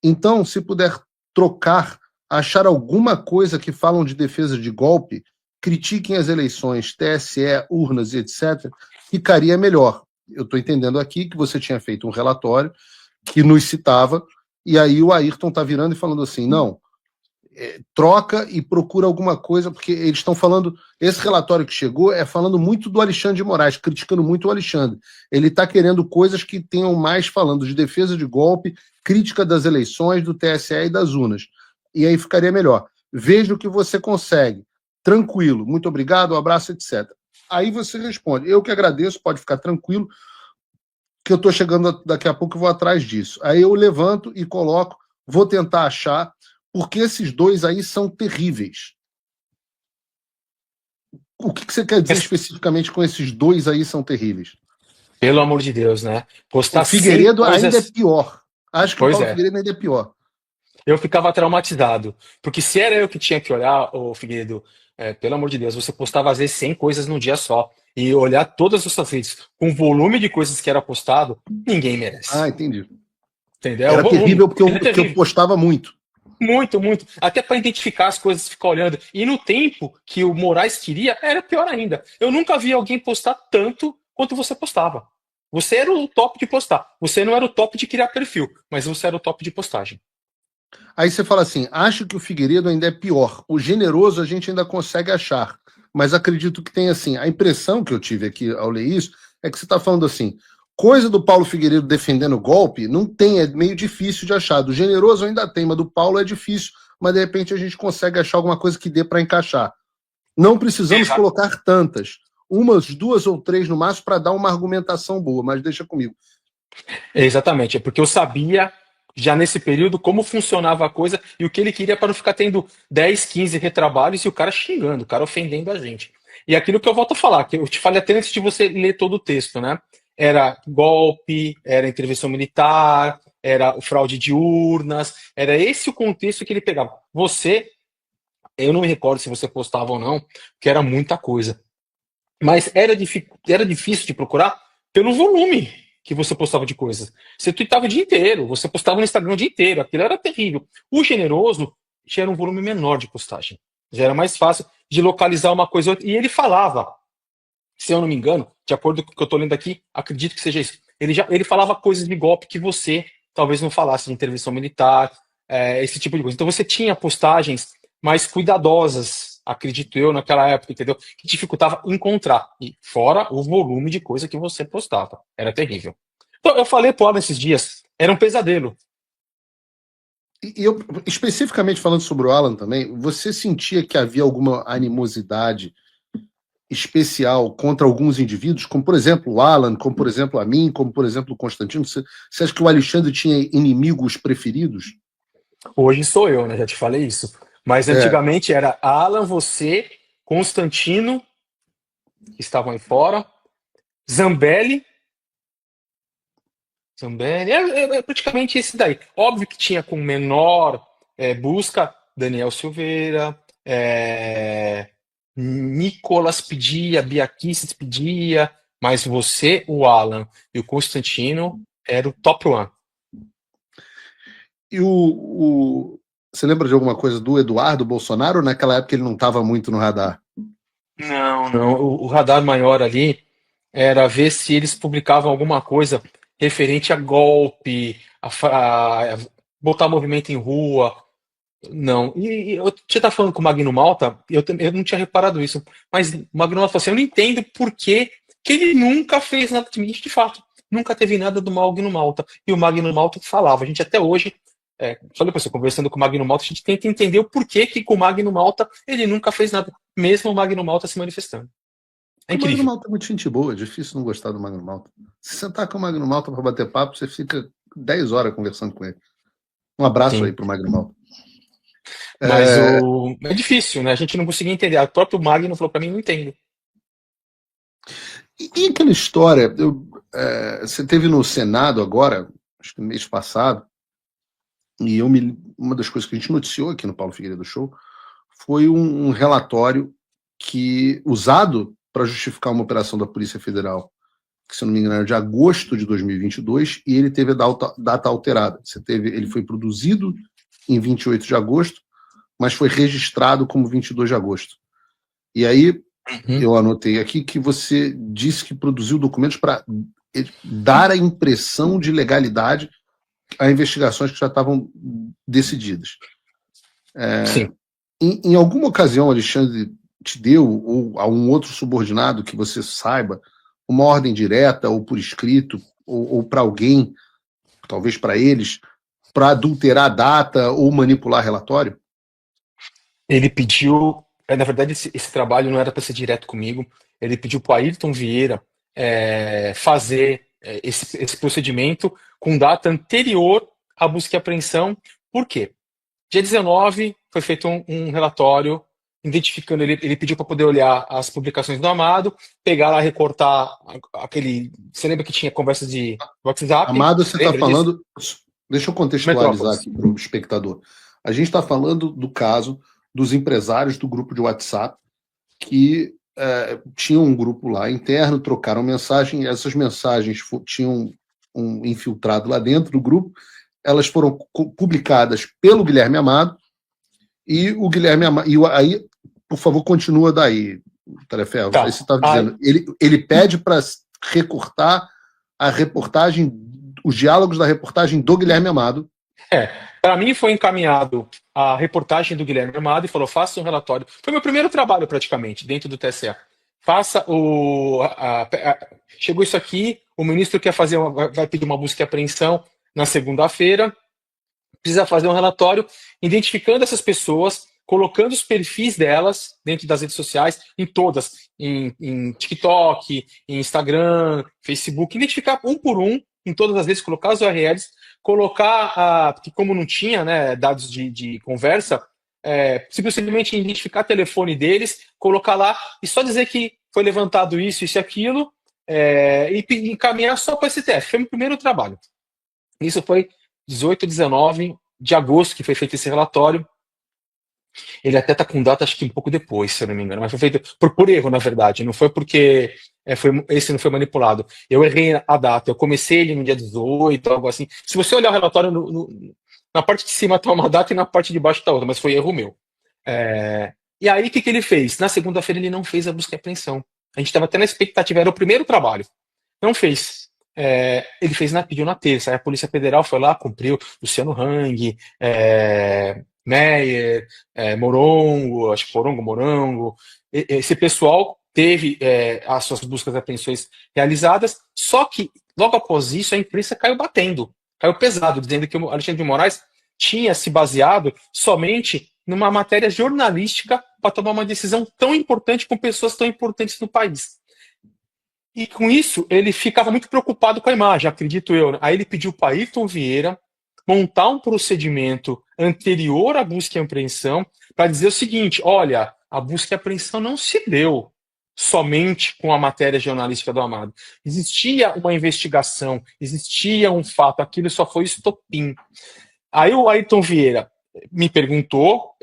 Então, se puder trocar, achar alguma coisa que falam de defesa de golpe, critiquem as eleições, TSE, urnas e etc., ficaria melhor. Eu estou entendendo aqui que você tinha feito um relatório que nos citava, e aí o Ayrton está virando e falando assim, não, troca e procura alguma coisa, porque eles estão falando, esse relatório que chegou é falando muito do Alexandre de Moraes, criticando muito o Alexandre. Ele está querendo coisas que tenham mais falando de defesa de golpe, crítica das eleições, do TSE e das urnas. E aí ficaria melhor. Veja o que você consegue. Tranquilo, muito obrigado, um abraço, etc. Aí você responde, eu que agradeço, pode ficar tranquilo, que eu estou chegando daqui a pouco e vou atrás disso. Aí eu levanto e coloco, vou tentar achar, porque esses dois aí são terríveis. O que você quer dizer especificamente com esses dois aí são terríveis? Pelo amor de Deus, né? Postar o Figueiredo ainda é pior. Acho que o Paulo Figueiredo ainda é pior. Eu ficava traumatizado, porque se era eu que tinha que olhar, o Figueiredo, pelo amor de Deus, você postava às vezes 100 coisas num dia só, e olhar todas as suas redes com o volume de coisas que era postado, ninguém merece. Ah, entendi. Entendeu? Era terrível porque eu postava muito. Muito, muito. Até para identificar as coisas, ficar olhando. E no tempo que o Moraes queria, era pior ainda. Eu nunca vi alguém postar tanto quanto você postava. Você era o top de postar. Você não era o top de criar perfil, mas você era o top de postagem. Aí você fala assim, acho que o Figueiredo ainda é pior. O generoso a gente ainda consegue achar. Mas acredito que tem assim, a impressão que eu tive aqui ao ler isso é que você está falando assim, coisa do Paulo Figueiredo defendendo o golpe, não tem, é meio difícil de achar. Do generoso ainda tem, mas do Paulo é difícil, mas de repente a gente consegue achar alguma coisa que dê para encaixar. Não precisamos Exato. colocar tantas, umas, duas ou três no máximo para dar uma argumentação boa, mas deixa comigo. Exatamente, é porque eu sabia já nesse período como funcionava a coisa e o que ele queria para não ficar tendo 10, 15 retrabalhos e o cara xingando, o cara ofendendo a gente. E aquilo que eu volto a falar, que eu te falei até antes de você ler todo o texto, né? Era golpe, era intervenção militar, era o fraude de urnas, era esse o contexto que ele pegava. Você, eu não me recordo se você postava ou não, que era muita coisa. Mas era difícil de procurar pelo volume que você postava de coisas. Você tweetava o dia inteiro, você postava no Instagram o dia inteiro, aquilo era terrível. O generoso tinha um volume menor de postagem. Já era mais fácil de localizar uma coisa ou outra. E ele falava, se eu não me engano, de acordo com o que eu estou lendo aqui, acredito que seja isso. Ele falava coisas de golpe que você talvez não falasse, de intervenção militar, esse tipo de coisa. Então você tinha postagens mais cuidadosas, acredito eu, naquela época, entendeu? Que dificultava encontrar. E fora o volume de coisa que você postava. Era terrível. Então, eu falei pro Alan esses dias, era um pesadelo. E eu, especificamente falando sobre o Alan também, você sentia que havia alguma animosidade especial contra alguns indivíduos, como por exemplo o Alan, como por exemplo a mim, como por exemplo o Constantino? Você acha que o Alexandre tinha inimigos preferidos? Hoje sou eu, né? Já te falei isso. Mas É, antigamente era Alan, você, Constantino, que estavam aí fora, Zambelli. Zambelli é praticamente esse daí. Óbvio que tinha com menor busca Daniel Silveira, Nicolas pedia, Bia Kicis pedia, mas você, o Alan e o Constantino era o top one. e você lembra de alguma coisa do Eduardo Bolsonaro? Naquela época ele não estava muito no radar. Não, não. O radar maior ali era ver se eles publicavam alguma coisa referente a golpe, a botar movimento em rua. Não. Você tá falando com o Magno Malta, eu não tinha reparado isso, mas o Magno Malta falou assim, eu não entendo por que que ele nunca fez nada de mim, de fato. Nunca teve nada do Magno Malta. E o Magno Malta falava, a gente até hoje, só depois você conversando com o Magno Malta, a gente tenta entender o porquê que com o Magno Malta ele nunca fez nada, mesmo o Magno Malta se manifestando. É O Magno incrível. Malta é muito gente boa, é difícil não gostar do Magno Malta. Se sentar com o Magno Malta para bater papo, você fica 10 horas conversando com ele. Um abraço aí Sim. pro Magno Malta. Mas É, é difícil, né? A gente não conseguia entender. O próprio Magno falou para mim, não entendo. e aquela história, você teve no Senado agora, acho que no mês passado, e uma das coisas que a gente noticiou aqui no Paulo Figueiredo Show foi um relatório que usado para justificar uma operação da Polícia Federal, que se não me engano era de agosto de 2022, e ele teve a data alterada. Ele foi produzido em 28 de agosto, mas foi registrado como 22 de agosto. E aí Uhum. eu anotei aqui que você disse que produziu documentos para dar a impressão de legalidade a investigações que já estavam decididas. Sim. Em alguma ocasião, Alexandre te deu, ou a um outro subordinado que você saiba, uma ordem direta ou por escrito, ou para alguém, talvez para eles, para adulterar a data ou manipular relatório? Ele pediu. Na verdade, esse trabalho não era para ser direto comigo. Ele pediu para o Ayrton Vieira fazer esse procedimento com data anterior à busca e apreensão. Por quê? Dia 19 foi feito um relatório identificando, ele pediu para poder olhar as publicações do Amado, pegar lá, recortar aquele. Você lembra que tinha conversas de WhatsApp? Amado, você está Lembra disso? falando. Deixa eu contextualizar Metrópolis. aqui para o espectador. A gente está falando do caso dos empresários do grupo de WhatsApp que tinham um grupo lá interno, trocaram mensagem, essas mensagens tinham um infiltrado lá dentro do grupo, elas foram publicadas pelo Guilherme Amado, e o Guilherme Amado. E aí, por favor, continua daí, Teleferro. Aí você Tá. estava dizendo, ele pede para recortar a reportagem, os diálogos da reportagem do Guilherme Amado. É. Para mim foi encaminhado a reportagem do Guilherme Armado e falou: faça um relatório. Foi meu primeiro trabalho praticamente dentro do TSE. Faça o. Chegou isso aqui, o ministro quer fazer vai pedir uma busca e apreensão na segunda-feira. Precisa fazer um relatório identificando essas pessoas, colocando os perfis delas dentro das redes sociais, em todas, em TikTok, em Instagram, Facebook, identificar um por um, em todas as redes, colocar os URLs, colocar, porque como não tinha, né, dados de conversa, simplesmente identificar o telefone deles, colocar lá e só dizer que foi levantado isso e aquilo, e encaminhar só para o STF. Foi o meu primeiro trabalho. Isso foi 18, 19 de agosto que foi feito esse relatório. Ele até está com data, acho que um pouco depois, se eu não me engano, mas foi feito por erro, na verdade, não foi porque esse não foi manipulado. Eu errei a data, eu comecei ele no dia 18, algo assim. Se você olhar o relatório, na parte de cima está uma data e na parte de baixo está outra, mas foi erro meu. E aí, o que ele fez? Na segunda-feira ele não fez a busca e apreensão. A gente estava até na expectativa, era o primeiro trabalho. Não fez. Ele pediu na terça. Aí a Polícia Federal foi lá, cumpriu. Luciano Hang, Meyer, Morongo, acho que Morongo. Esse pessoal teve as suas buscas e apreensões realizadas, só que logo após isso a imprensa caiu batendo, caiu pesado, dizendo que o Alexandre de Moraes tinha se baseado somente numa matéria jornalística para tomar uma decisão tão importante com pessoas tão importantes no país. E com isso, ele ficava muito preocupado com a imagem, acredito eu. Aí ele pediu para Ayrton Vieira montar um procedimento anterior à busca e apreensão para dizer o seguinte: olha, a busca e apreensão não se deu somente com a matéria jornalística do Amado. Existia uma investigação, existia um fato, aquilo só foi estopim. Aí o Ayrton Vieira me perguntou,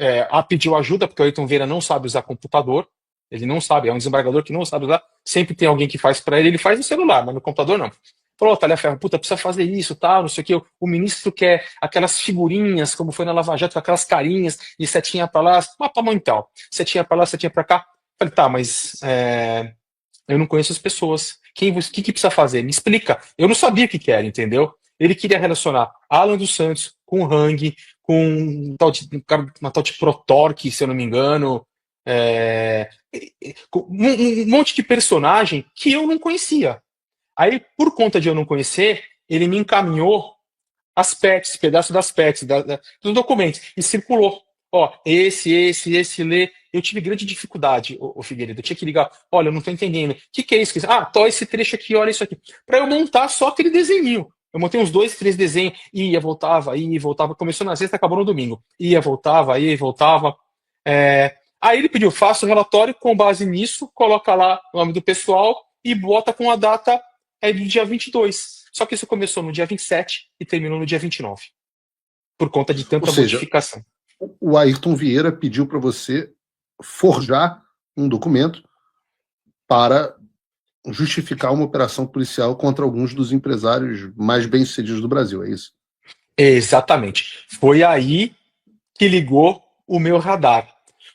pediu ajuda, porque o Ayrton Vieira não sabe usar computador. Ele não sabe, é um desembargador que não sabe usar. Sempre tem alguém que faz para ele faz no celular, mas no computador não. Falou, Talhaferro, puta, precisa fazer isso, tal, não sei o que. O ministro quer aquelas figurinhas, como foi na Lava Jato, com aquelas carinhas, e setinha pra lá, mapa mental. Setinha pra lá, setinha pra cá. Falei, tá, mas eu não conheço as pessoas. O que precisa fazer? Me explica. Eu não sabia o que era, entendeu? Ele queria relacionar Alan dos Santos com Hang, com uma tal de Protorque, se eu não me engano, um monte de personagem que eu não conhecia. Aí, por conta de eu não conhecer, ele me encaminhou as PETs, pedaço das PETs, dos documentos, e circulou. Ó, esse lê. Eu tive grande dificuldade, o Figueiredo. Eu tinha que ligar. Olha, eu não estou entendendo. O que é isso? Tó esse trecho aqui, olha isso aqui. Para eu montar só aquele desenho. Eu montei uns 2, 3 desenhos. Ia, voltava. Começou na sexta, acabou no domingo. Ia, voltava. Aí ele pediu, faça o relatório com base nisso, coloca lá o nome do pessoal e bota com a data do dia 22. Só que isso começou no dia 27 e terminou no dia 29. Por conta de tanta modificação. O Ayrton Vieira pediu para você forjar um documento para justificar uma operação policial contra alguns dos empresários mais bem-sucedidos do Brasil, é isso? Exatamente. Foi aí que ligou o meu radar.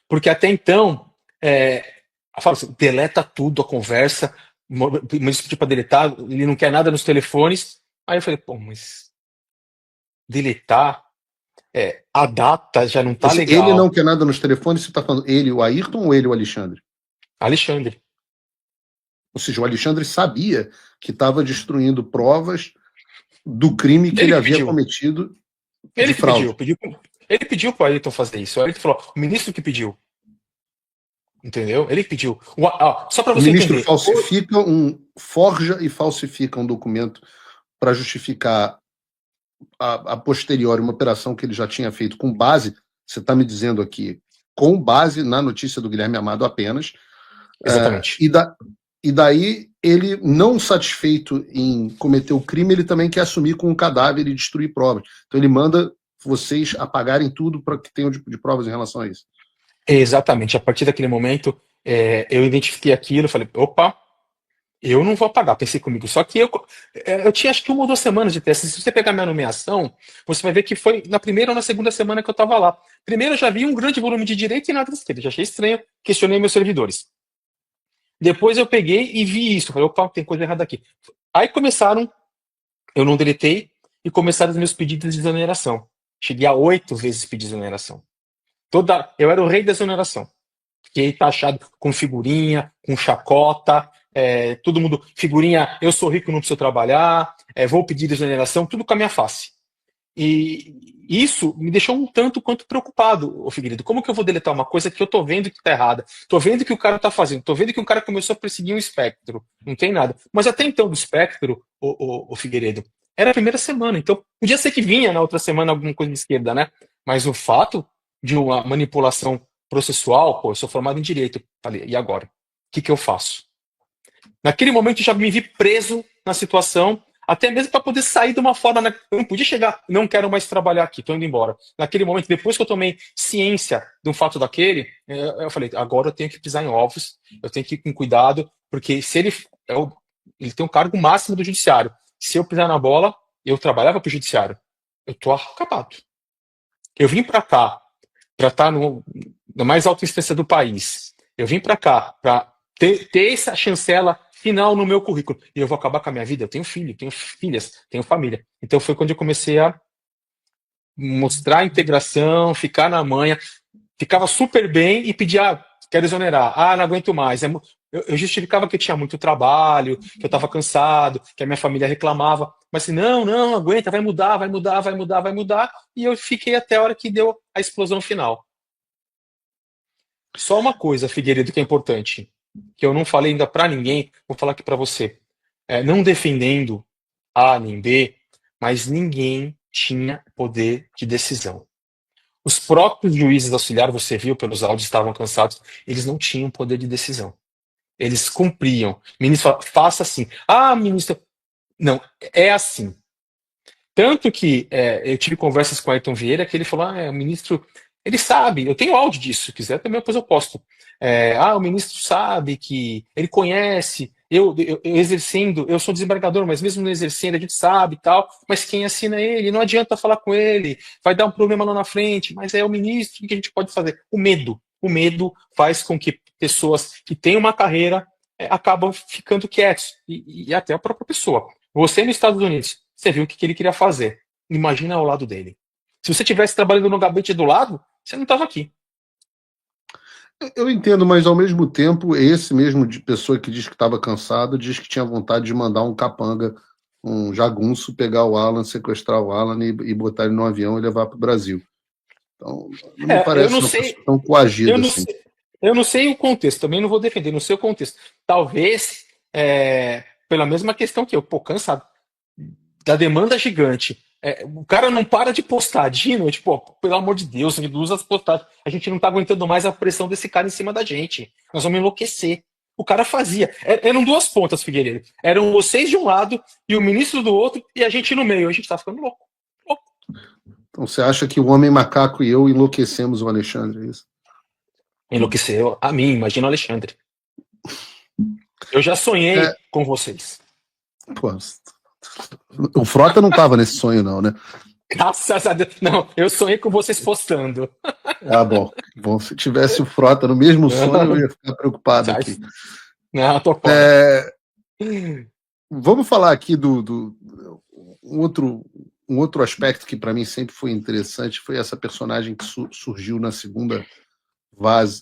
Porque até então, fala assim, deleta tudo, a conversa, mas pediu para deletar, ele não quer nada nos telefones. Aí eu falei, pô, mas deletar, a data já não tá legal. Ele não quer nada nos telefones, você está falando ele, o Ayrton, ou ele, o Alexandre? Alexandre. Ou seja, o Alexandre sabia que estava destruindo provas do crime que ele havia cometido. Ele que ele pediu para o Ayrton fazer isso. O Ayrton falou, o ministro que pediu. Entendeu? Ele que pediu. Só para você entender. O ministro forja e falsifica um documento para justificar a posteriori uma operação que ele já tinha feito com base, você está me dizendo aqui, com base na notícia do Guilherme Amado apenas. Exatamente. E daí, ele, não satisfeito em cometer o crime, ele também quer assumir com um cadáver e destruir provas. Então ele manda vocês apagarem tudo para que tenham de provas em relação a isso. Exatamente. A partir daquele momento, eu identifiquei aquilo, falei, opa, eu não vou apagar, pensei comigo. Só que eu tinha acho que 1 ou 2 semanas de teste. Se você pegar minha nomeação, você vai ver que foi na primeira ou na segunda semana que eu estava lá. Primeiro eu já vi um grande volume de direita e nada de esquerda. Já achei estranho, questionei meus servidores. Depois eu peguei e vi isso. Falei, opa, tem coisa errada aqui. Aí começaram, eu não deletei, e começaram os meus pedidos de exoneração. Cheguei a 8 vezes pedir exoneração. Eu era o rei da exoneração. Fiquei taxado com figurinha, com chacota, todo mundo, figurinha, eu sou rico, não preciso trabalhar, vou pedir exoneração, tudo com a minha face. E isso me deixou um tanto quanto preocupado, ô Figueiredo. Como que eu vou deletar uma coisa que eu tô vendo que tá errada? Tô vendo que o cara tá fazendo, tô vendo que o cara começou a perseguir um espectro. Não tem nada. Mas até então, do espectro, o Figueiredo, era a primeira semana. Então, podia ser que vinha na outra semana alguma coisa de esquerda, né? Mas o fato de uma manipulação processual, pô, eu sou formado em direito. Falei, e agora? O que eu faço? Naquele momento, eu já me vi preso na situação, até mesmo para poder sair de uma forma, né? Eu não podia chegar, não quero mais trabalhar aqui, estou indo embora. Naquele momento, depois que eu tomei ciência de um fato daquele, eu falei, agora eu tenho que pisar em ovos, eu tenho que ir com cuidado, porque se ele tem um cargo máximo do judiciário. Se eu pisar na bola, eu trabalhava para o judiciário. Eu estou acabado. Eu vim para cá para estar na mais alta instância do país. Eu vim para cá para ter essa chancela final no meu currículo. E eu vou acabar com a minha vida. Eu tenho filho, tenho filhas, tenho família. Então foi quando eu comecei a mostrar a integração, ficar na manha. Ficava super bem e pedia, quero exonerar. Não aguento mais. Eu justificava que eu tinha muito trabalho, que eu estava cansado, que a minha família reclamava. Mas assim, não, aguenta, vai mudar, vai mudar, vai mudar, vai mudar. E eu fiquei até a hora que deu a explosão final. Só uma coisa, Figueiredo, que é importante, que eu não falei ainda para ninguém, vou falar aqui para você. Não defendendo A nem B, mas ninguém tinha poder de decisão. Os próprios juízes auxiliares, você viu pelos áudios, estavam cansados, eles não tinham poder de decisão. Eles cumpriam. O ministro fala, faça assim. Ministro. Não, é assim. Tanto que eu tive conversas com o Ayrton Vieira que ele falou: o ministro, ele sabe, eu tenho áudio disso, se quiser também depois eu posto. O ministro sabe que ele conhece, eu exercendo, eu sou desembargador, mas mesmo não exercendo, a gente sabe e tal, mas quem assina é ele, não adianta falar com ele, vai dar um problema lá na frente, mas é o ministro, o que a gente pode fazer? O medo faz com que pessoas que têm uma carreira acabam ficando quietos, e até a própria pessoa. Você nos Estados Unidos, você viu o que ele queria fazer. Imagina ao lado dele. Se você estivesse trabalhando no gabinete do lado, você não estava aqui. Eu entendo, mas ao mesmo tempo, esse mesmo de pessoa que diz que estava cansado, diz que tinha vontade de mandar um capanga, um jagunço, pegar o Alan, sequestrar o Alan e botar ele no avião e levar para o Brasil. Então, não me parece uma pessoa tão coagida assim. Eu não sei o contexto, também não vou defender, não sei o contexto. Talvez, pela mesma questão que eu, cansado da demanda gigante. O cara não para de postar, Dino, tipo, pelo amor de Deus, reduz as postagens. A gente não tá aguentando mais a pressão desse cara em cima da gente. Nós vamos enlouquecer. O cara fazia. Eram duas pontas, Figueiredo. Eram vocês de um lado e o ministro do outro e a gente no meio. A gente tá ficando louco. Então você acha que o Homem Macaco e eu enlouquecemos o Alexandre, é isso? Enlouqueceu a mim, imagina o Alexandre. Eu já sonhei com vocês. Pô, o Frota não estava nesse sonho, não, né? Graças a Deus. Não, eu sonhei com vocês postando. Bom, se tivesse o Frota no mesmo sonho, eu ia ficar preocupado aqui. Não, tô fora. Vamos falar aqui um outro aspecto que para mim sempre foi interessante, foi essa personagem que surgiu na segunda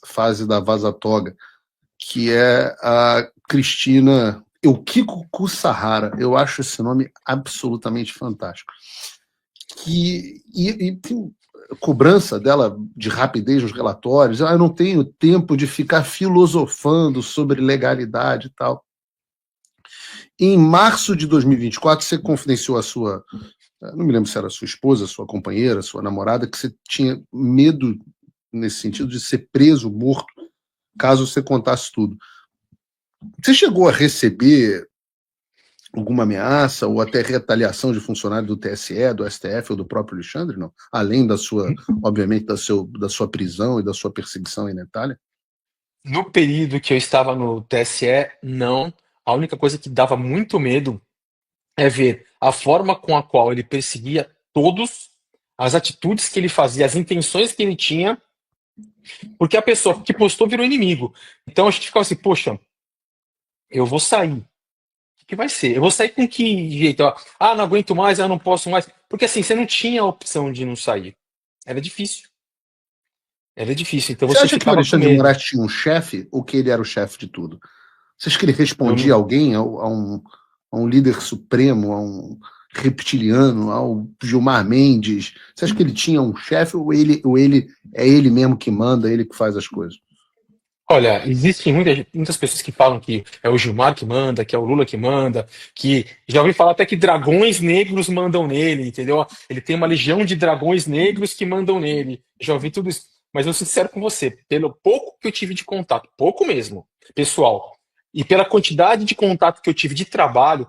fase da Vaza Toga, que é a Cristina Eukiko Kussahara. Eu acho esse nome absolutamente fantástico. E tem cobrança dela de rapidez nos relatórios. Eu não tenho tempo de ficar filosofando sobre legalidade e tal. Em março de 2024, você confidenciou a sua, não me lembro se era sua esposa, sua companheira, sua namorada, que você tinha medo, nesse sentido, de ser preso, morto, caso você contasse tudo. Você chegou a receber alguma ameaça ou até retaliação de funcionário do TSE, do STF ou do próprio Alexandre, não? Além da sua, obviamente, da sua prisão e da sua perseguição aí na Itália? No período que eu estava no TSE, não. A única coisa que dava muito medo é ver a forma com a qual ele perseguia todos, as atitudes que ele fazia, as intenções que ele tinha, porque a pessoa que postou virou inimigo. Então a gente ficava assim, poxa, eu vou sair. O que vai ser. Eu vou sair com que jeito? Ó? Ah, não aguento mais, não posso mais. Porque assim, você não tinha a opção de não sair. Era difícil. Era difícil, então Você você acha que o ficava com Alexandre de medo. Moraes tinha um chefe ou que ele era o chefe de tudo? Você acha que ele Eu respondia a não- alguém, a um líder supremo, a um reptiliano, ao Gilmar Mendes? Você acha que ele tinha um chefe ou ele é ele mesmo que manda, ele que faz as coisas? Olha, existem muitas pessoas que falam que é o Gilmar que manda, que é o Lula que manda, que já ouvi falar até que dragões negros mandam nele, entendeu? Ele tem uma legião de dragões negros que mandam nele. Já ouvi tudo isso. Mas eu sou sincero com você, pelo pouco que eu tive de contato, pouco mesmo, pessoal, e pela quantidade de contato que eu tive de trabalho,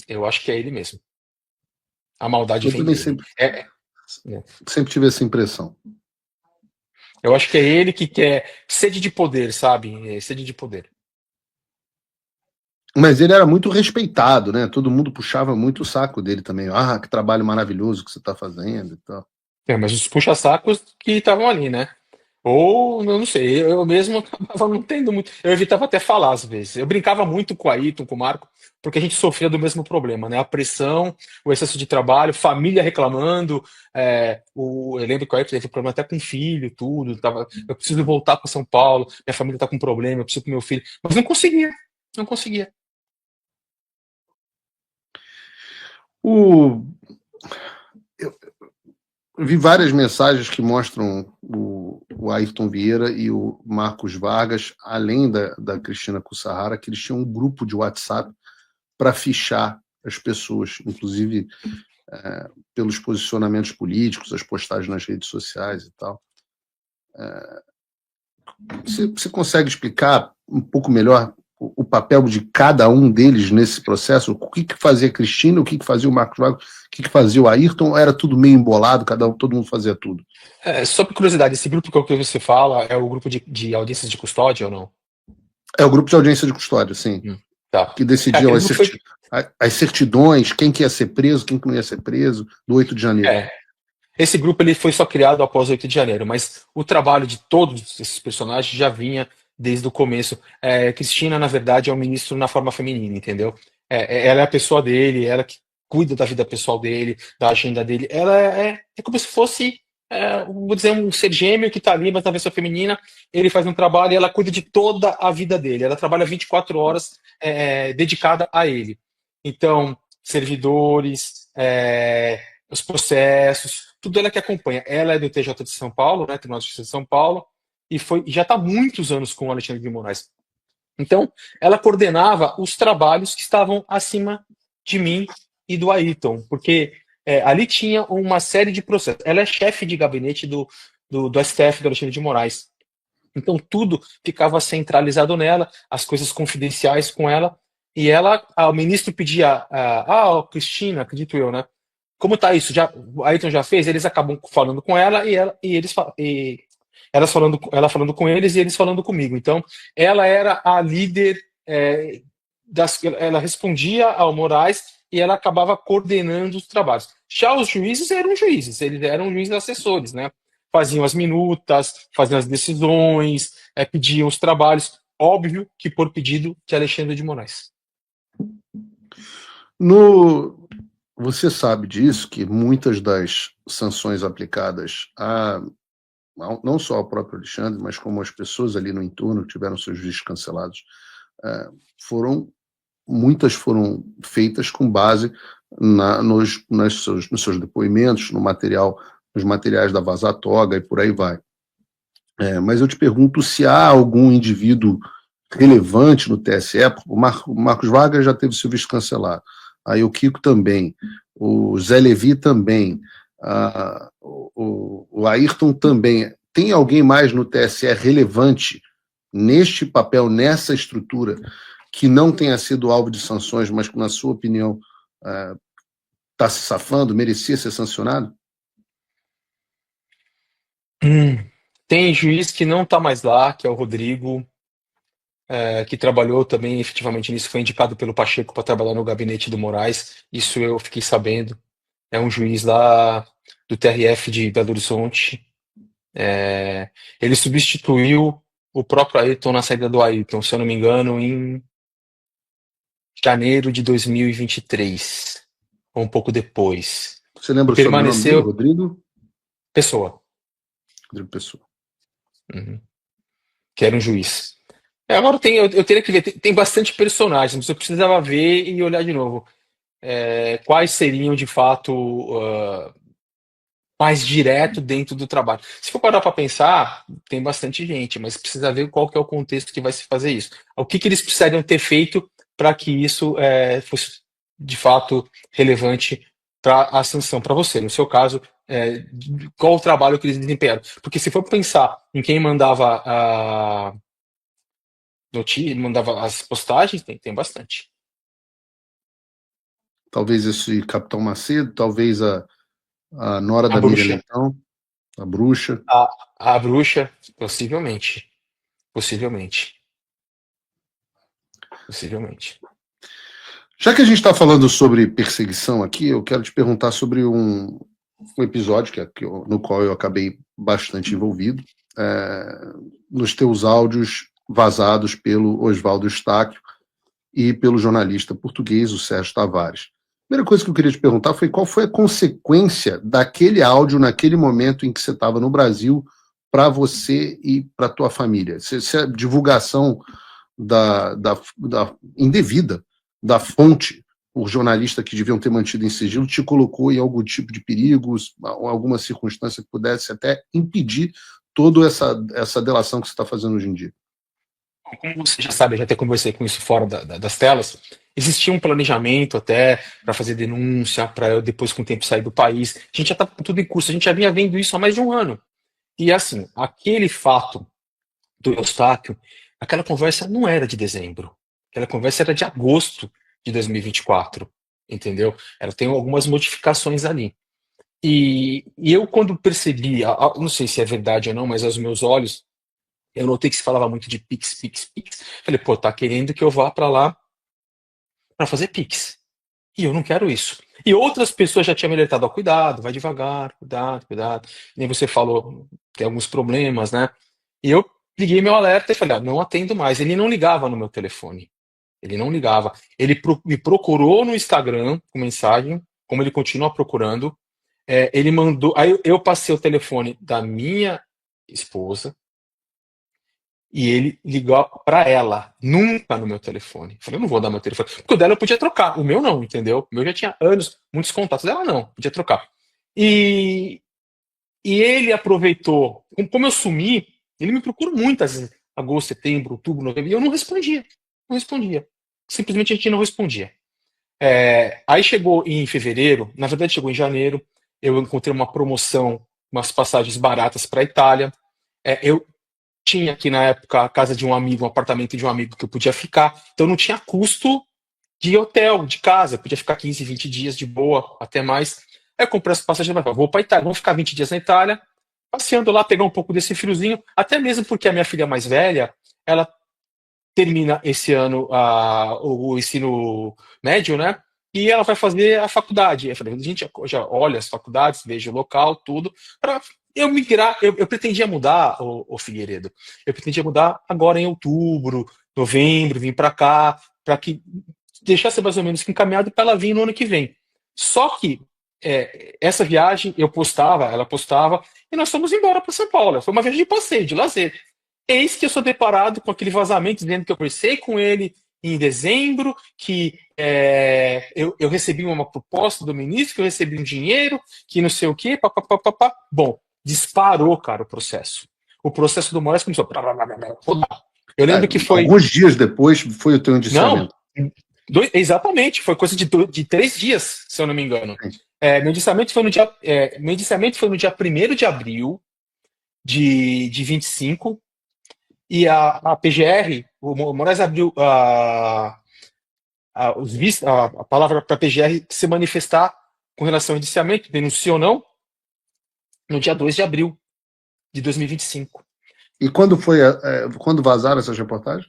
eu acho que é ele mesmo. A maldade Eu vem também dele. É. sempre tive essa impressão. Eu acho que é ele que quer sede de poder, sabe? Sede de poder. Mas ele era muito respeitado, né? Todo mundo puxava muito o saco dele também. Ah, que trabalho maravilhoso que você está fazendo e tal. É, mas os puxa-sacos que estavam ali, né? Ou, eu não sei, eu mesmo acabava não tendo muito. Eu evitava até falar às vezes. Eu brincava muito com o Ayrton, com o Marco, porque a gente sofria do mesmo problema, né? A pressão, o excesso de trabalho, família reclamando. Eu lembro que o Ayrton teve problema até com o filho, tudo. Eu preciso voltar para São Paulo, minha família está com problema, eu preciso com meu filho. Mas não conseguia, não conseguia. O, eu vi várias mensagens que mostram o Ayrton Vieira e o Marcos Vargas, além da Cristina Kussahara, que eles tinham um grupo de WhatsApp para fichar as pessoas, inclusive pelos posicionamentos políticos, as postagens nas redes sociais e tal. Você consegue explicar um pouco melhor o papel de cada um deles nesse processo? O que fazia a Cristina, o que fazia o Marcos Vargas, o que fazia o Ayrton? Era tudo meio embolado, todo mundo fazia tudo? Só por curiosidade, esse grupo que você fala é o grupo de audiências de custódia ou não? É o grupo de audiência de custódia, sim, Tá. que decidiam Aquele grupo foi. as certidões, quem que ia ser preso, quem que não ia ser preso, do 8 de janeiro. É, esse grupo ele foi só criado após 8 de janeiro, mas o trabalho de todos esses personagens já vinha desde o começo. Cristina, na verdade, é o ministro na forma feminina, entendeu? Ela é a pessoa dele, ela que cuida da vida pessoal dele, da agenda dele. Ela é como se fosse, vou dizer, um ser gêmeo que está ali, mas na versão feminina. Ele faz um trabalho e ela cuida de toda a vida dele. Ela trabalha 24 horas dedicada a ele. Então, servidores, os processos, tudo ela que acompanha. Ela é do TJ de São Paulo, né, Tribunal de Justiça de São Paulo, e já está há muitos anos com o Alexandre de Moraes. Então, ela coordenava os trabalhos que estavam acima de mim e do Ayrton, porque ali tinha uma série de processos. Ela é chefe de gabinete do STF, do Alexandre de Moraes. Então, tudo ficava centralizado nela, as coisas confidenciais com ela, e o ministro pedia, Cristina, acredito eu, né? Como tá isso? O Ayrton já fez? Eles acabam falando com ela ela falando com eles e eles falando comigo. Então, ela era a líder ela respondia ao Moraes e ela acabava coordenando os trabalhos. Já os juízes eram juízes, eles eram juízes assessores, né? Faziam as minutas, faziam as decisões, pediam os trabalhos, óbvio que por pedido de Alexandre de Moraes. Você sabe disso, que muitas das sanções aplicadas não só ao próprio Alexandre, mas como as pessoas ali no entorno que tiveram seus juízes cancelados, muitas foram feitas com base nos seus depoimentos, nos materiais da Vaza Toga e por aí vai. Mas eu te pergunto se há algum indivíduo relevante no TSE. O Marcos Vargas já teve seu visto cancelado, aí o Kiko também, o Zé Levi também, o Ayrton também. Tem alguém mais no TSE relevante neste papel, nessa estrutura, que não tenha sido alvo de sanções, mas que, na sua opinião, está se safando, merecia ser sancionado? Tem juiz que não está mais lá, que é o Rodrigo, que trabalhou também efetivamente nisso, foi indicado pelo Pacheco para trabalhar no gabinete do Moraes. Isso eu fiquei sabendo. É um juiz lá do TRF de Belo Horizonte. Ele substituiu o próprio Ayrton na saída do Ayrton, se eu não me engano, em janeiro de 2023, ou um pouco depois. Você lembra o sobrenome dele, Permaneceu Rodrigo? Pessoa, Rodrigo Pessoa. que era um juiz. Agora eu teria que ver, tem bastante personagens, mas eu precisava ver e olhar de novo. Quais seriam de fato mais direto dentro do trabalho. Se for parar para pensar, tem bastante gente, mas precisa ver qual que é o contexto que vai se fazer isso. O que eles precisariam ter feito para que isso fosse de fato relevante para a sanção para você. No seu caso, qual o trabalho que eles desempenharam? Porque se for pensar em quem mandava a notícia, mandava as postagens, tem bastante. Talvez esse Capitão Macedo, talvez a nora A da Miriam bruxa, Leitão, a bruxa. a bruxa, possivelmente, possivelmente, possivelmente. Já que a gente está falando sobre perseguição aqui, eu quero te perguntar sobre um episódio no qual eu acabei bastante envolvido, nos teus áudios vazados pelo Oswaldo Eustáquio e pelo jornalista português, o Sérgio Tavares. A primeira coisa que eu queria te perguntar foi qual foi a consequência daquele áudio naquele momento em que você estava no Brasil para você e para tua família. Se a divulgação indevida da fonte por jornalista que deviam ter mantido em sigilo te colocou em algum tipo de perigo, alguma circunstância que pudesse até impedir toda essa delação que você está fazendo hoje em dia? Como você já sabe, eu já até conversei com isso fora das telas, existia um planejamento até para fazer denúncia, para eu depois com o tempo sair do país. A gente já está tudo em curso, a gente já vinha vendo isso há mais de um ano. E assim, aquele fato do Eustáquio, aquela conversa não era de dezembro, aquela conversa era de agosto de 2024, entendeu? Ela tem algumas modificações ali. E eu, quando percebi, não sei se é verdade ou não, mas aos meus olhos, eu notei que se falava muito de Pix, Pix, Pix. Falei, pô, tá querendo que eu vá para lá para fazer Pix. E eu não quero isso. E outras pessoas já tinham me alertado, ó, cuidado, vai devagar, cuidado, cuidado. Nem você falou, tem alguns problemas, né? E eu liguei meu alerta e falei, não atendo mais. Ele não ligava no meu telefone. Ele não ligava. Ele me procurou no Instagram com mensagem, como ele continua procurando. Ele mandou. Aí eu passei o telefone da minha esposa, e ele ligou para ela, nunca no meu telefone. Eu falei, eu não vou dar meu telefone. Porque o dela eu podia trocar, o meu não, entendeu? O meu já tinha anos, muitos contatos. Dela não, podia trocar. E, e ele aproveitou, como eu sumi, ele me procura muitas vezes, agosto, setembro, outubro, novembro, e eu não respondia. Não respondia. Simplesmente a gente não respondia. Aí chegou em fevereiro, na verdade chegou em janeiro, eu encontrei uma promoção, umas passagens baratas para a Itália. Eu tinha aqui na época a casa de um amigo, um apartamento de um amigo que eu podia ficar, então não tinha custo de hotel, de casa, eu podia ficar 15, 20 dias de boa, até mais. Aí eu comprei as passagens, vou para Itália, vamos ficar 20 dias na Itália, passeando lá, pegar um pouco desse friozinho, até mesmo porque a minha filha mais velha, ela termina esse ano o ensino médio, né? E ela vai fazer a faculdade. Eu falei, a gente já olha as faculdades, veja o local, tudo, para eu migrar. Eu pretendia mudar, o Figueiredo. Eu pretendia mudar agora em outubro, novembro, vir para cá, para que deixasse mais ou menos encaminhado para ela vir no ano que vem. Só que essa viagem eu postava, ela postava, e nós fomos embora para São Paulo. Foi uma viagem de passeio, de lazer. Eis que eu sou deparado com aquele vazamento dizendo que eu conversei com ele em dezembro, que eu recebi uma proposta do ministro, que eu recebi um dinheiro, que não sei o quê, papapá. Bom, disparou, cara, o processo. O processo do Moraes começou a rodar. Eu lembro que foi. Alguns dias depois foi o teu indiciamento. Não, exatamente, foi coisa de 3 dias, se eu não me engano. Meu indiciamento foi no dia 1º de abril de 25. E a PGR, o Moraes abriu a palavra para a PGR se manifestar com relação ao indiciamento, denuncia ou não, no dia 2 de abril de 2025. E quando quando vazaram essas reportagens?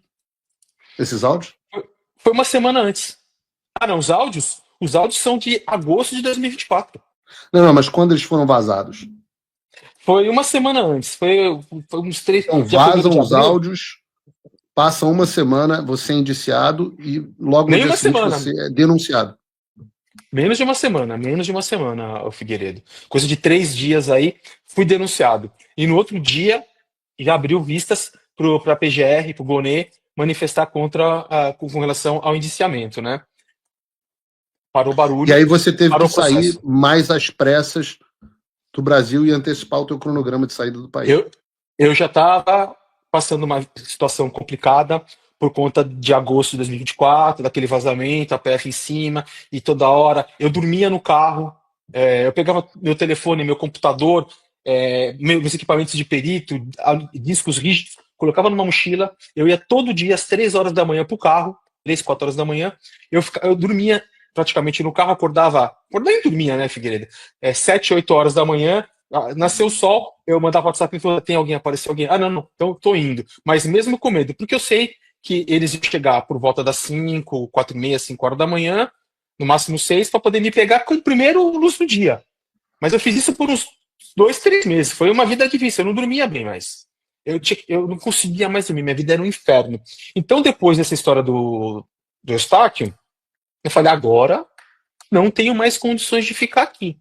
Esses áudios? Foi uma semana antes. Não, os áudios são de agosto de 2024. Não, mas quando eles foram vazados? Foi uma semana antes, foi uns 3. Então vazam os áudios Passa uma semana, você é indiciado e logo no Nem dia uma seguinte semana. você é denunciado. Menos de uma semana, o Figueiredo. Coisa de 3 dias aí, fui denunciado. E no outro dia, já abriu vistas para a PGR, para o Gonê, manifestar com relação ao indiciamento, né? Parou o E barulho, aí você teve que parou o sair processo. mais às pressas do Brasil e antecipar o teu cronograma de saída do país. Eu já estava passando uma situação complicada por conta de agosto de 2024, daquele vazamento, a PF em cima, e toda hora eu dormia no carro, eu pegava meu telefone, meu computador, meus equipamentos de perito, discos rígidos, colocava numa mochila, eu ia todo dia às 3 horas da manhã para o carro, 3, 4 horas da manhã, eu dormia praticamente no carro, nem dormia, né, Figueiredo? 7, 8 horas da manhã, nasceu o sol, eu mandava WhatsApp e falava, tem alguém, apareceu alguém. Ah, não, não, então tô indo. Mas mesmo com medo, porque eu sei que eles iam chegar por volta das 5, 4 e meia, 5 horas da manhã, no máximo 6, para poder me pegar com o primeiro luz do dia. Mas eu fiz isso por uns 2, 3 meses. Foi uma vida difícil, eu não dormia bem mais. Eu não conseguia mais dormir, minha vida era um inferno. Então, depois dessa história do Eustáquio, eu falei, agora não tenho mais condições de ficar aqui.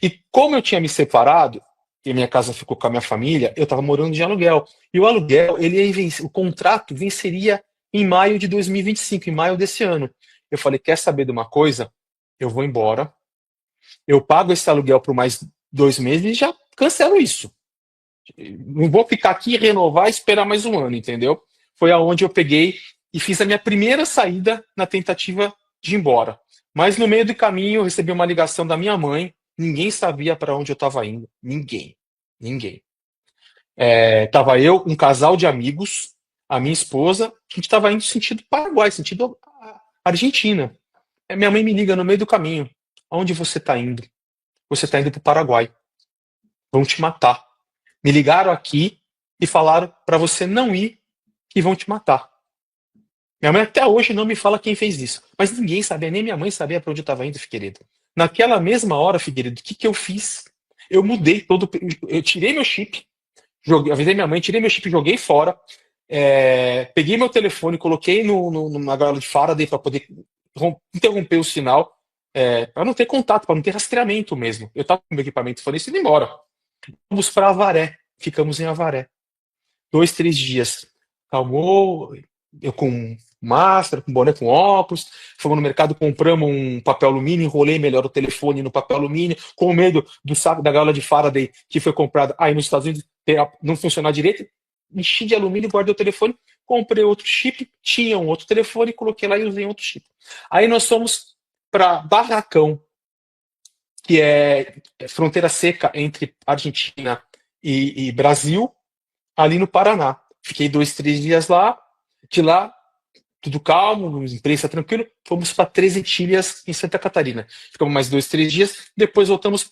E como eu tinha me separado, e minha casa ficou com a minha família, eu estava morando de aluguel. E o aluguel, o contrato venceria em maio de 2025, em maio desse ano. Eu falei, quer saber de uma coisa? Eu vou embora, eu pago esse aluguel por mais 2 meses e já cancelo isso. Não vou ficar aqui, renovar e esperar mais um ano, entendeu? Foi aonde eu peguei e fiz a minha primeira saída na tentativa de ir embora. Mas no meio do caminho eu recebi uma ligação da minha mãe. Ninguém sabia para onde eu estava indo. Ninguém. Ninguém. Tava eu, um casal de amigos, a minha esposa, a gente estava indo sentido Paraguai, sentido Argentina. Minha mãe me liga no meio do caminho. Aonde você está indo? Você está indo para o Paraguai. Vão te matar. Me ligaram aqui e falaram para você não ir, que vão te matar. Minha mãe até hoje não me fala quem fez isso. Mas ninguém sabia, nem minha mãe sabia para onde eu estava indo, Figueiredo. Naquela mesma hora, Figueiredo, o que eu fiz? Eu mudei todo. Eu tirei meu chip, avisei minha mãe, tirei meu chip, joguei fora. Peguei meu telefone, coloquei numa gaiola de Faraday para poder interromper o sinal, para não ter contato, para não ter rastreamento mesmo. Eu estava com meu equipamento, falei, indo embora. Vamos para Avaré. Ficamos em Avaré. 2, 3 dias. Calmou, eu com máscara, com boné, com óculos. Fomos no mercado, compramos um papel alumínio, enrolei melhor o telefone no papel alumínio, com medo do saco da gaiola de Faraday que foi comprado aí nos Estados Unidos não funcionar direito. Enchi de alumínio, guardei o telefone, comprei outro chip, tinha um outro telefone, coloquei lá e usei outro chip. Aí nós fomos para Barracão, que é fronteira seca entre Argentina e Brasil, ali no Paraná. Fiquei 2, 3 dias lá, de lá, tudo calmo, imprensa tranquilo, fomos para 13 Ilhas, em Santa Catarina. Ficamos mais 2, 3 dias, depois voltamos,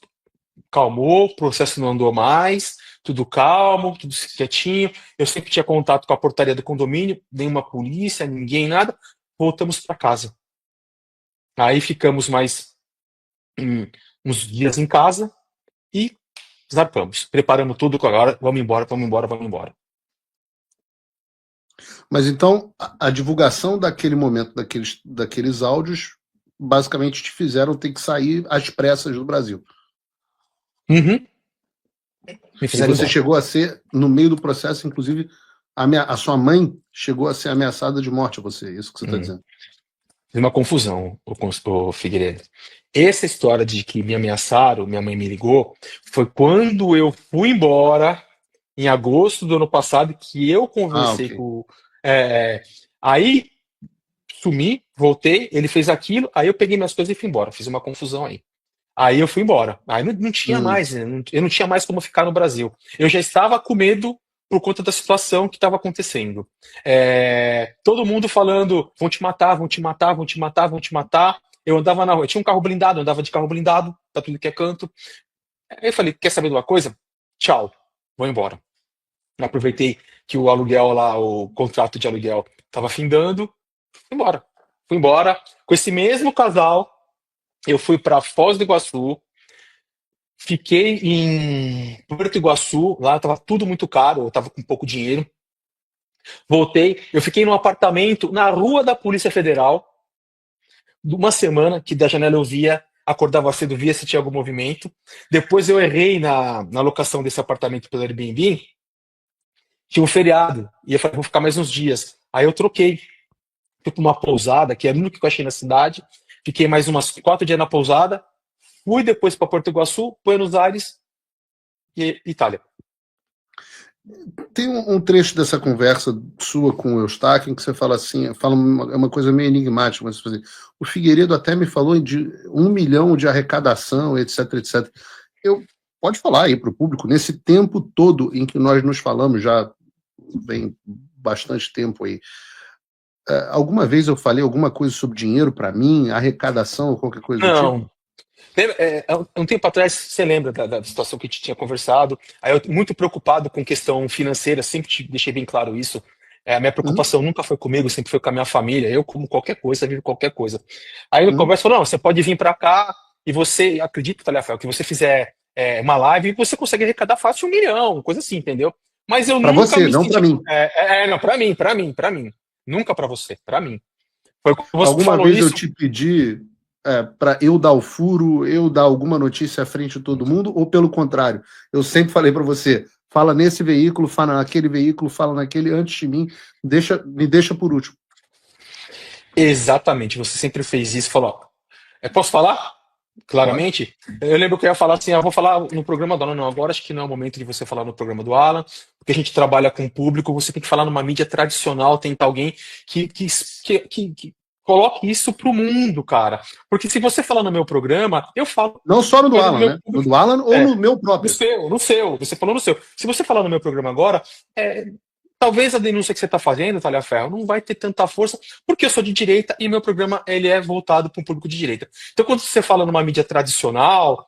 calmou, o processo não andou mais, tudo calmo, tudo quietinho. Eu sempre tinha contato com a portaria do condomínio, nenhuma polícia, ninguém, nada. Voltamos para casa. Aí ficamos mais uns dias em casa e zarpamos. Preparamos tudo agora, vamos embora, vamos embora, vamos embora. Mas então a divulgação daquele momento, daqueles áudios, basicamente te fizeram ter que sair às pressas do Brasil. Uhum. Me E fizeram você embora. chegou a ser, no meio do processo, inclusive, a sua mãe chegou a ser ameaçada de morte a você, isso que você está dizendo. Fiz uma confusão, o Figueiredo. Essa história de que me ameaçaram, minha mãe me ligou, foi quando eu fui embora, em agosto do ano passado, que eu Ah, conversei ok. com. é, Aí sumi, voltei, ele fez aquilo, aí eu peguei minhas coisas e fui embora. Fiz uma confusão aí. Aí eu fui embora. Aí não tinha mais, né? Eu não tinha mais como ficar no Brasil. Eu já estava com medo por conta da situação que estava acontecendo. Todo mundo falando: vão te matar, vão te matar, vão te matar, vão te matar. Eu andava na rua, eu tinha um carro blindado, eu andava de carro blindado, pra tudo que é canto. Aí eu falei: quer saber de uma coisa? Tchau, vou embora. Aproveitei que o aluguel lá, o contrato de aluguel, estava findando, fui embora. Fui embora. Com esse mesmo casal, eu fui para Foz do Iguaçu. Fiquei em Porto Iguaçu, lá estava tudo muito caro, eu estava com pouco dinheiro. Voltei, eu fiquei num apartamento na rua da Polícia Federal, uma semana, que da janela eu via, acordava cedo, via se tinha algum movimento. Depois eu errei na locação desse apartamento pelo Airbnb, tinha um feriado, e eu falei, vou ficar mais uns dias. Aí eu troquei, fui para uma pousada, que era o único que eu achei na cidade, fiquei mais umas 4 dias na pousada, fui depois para Porto Iguaçu, Buenos Aires e Itália. Tem um trecho dessa conversa sua com o Eustáquio em que você fala assim, é uma coisa meio enigmática, mas você o Figueiredo até me falou de 1 milhão de arrecadação, etc, etc. Pode falar aí para o público, nesse tempo todo em que nós nos falamos, já vem bastante tempo aí, alguma vez eu falei alguma coisa sobre dinheiro para mim, arrecadação ou qualquer coisa do tipo? Não. Um tempo atrás, você lembra da situação que a gente tinha conversado? Aí eu, muito preocupado com questão financeira, sempre te deixei bem claro isso. A minha preocupação nunca foi comigo, sempre foi com a minha família. Eu, como qualquer coisa, vivo qualquer coisa. Aí no conversa falou: não, você pode vir para cá e você, acredito, Taliafael, que você fizer uma live e você consegue arrecadar fácil 1 milhão, coisa assim, entendeu? Mas eu Para nunca você, me não para senti. mim. Não, para mim. Nunca para você, para mim. Foi quando você Alguma falou vez eu isso. te pedi para eu dar o furo, eu dar alguma notícia à frente de todo mundo, ou pelo contrário? Eu sempre falei para você, fala nesse veículo, fala naquele veículo, fala naquele antes de mim, me deixa por último. Exatamente, você sempre fez isso. Falou: ó, posso falar? Pode. Claramente? Eu lembro que eu ia falar assim: vou falar no programa do Alan. Não, agora acho que não é o momento de você falar no programa do Alan, porque a gente trabalha com o público, você tem que falar numa mídia tradicional, tentar alguém que coloque isso pro mundo, cara. Porque se você falar no meu programa, eu falo Não só no do no Alan, meu né? No público. do Alan ou É, no meu próprio. no seu, você falou no seu. Se você falar no meu programa agora, é, talvez a denúncia que você está fazendo, Thalia Ferro, não vai ter tanta força, porque eu sou de direita e meu programa ele é voltado para um público de direita. Então, quando você fala numa mídia tradicional,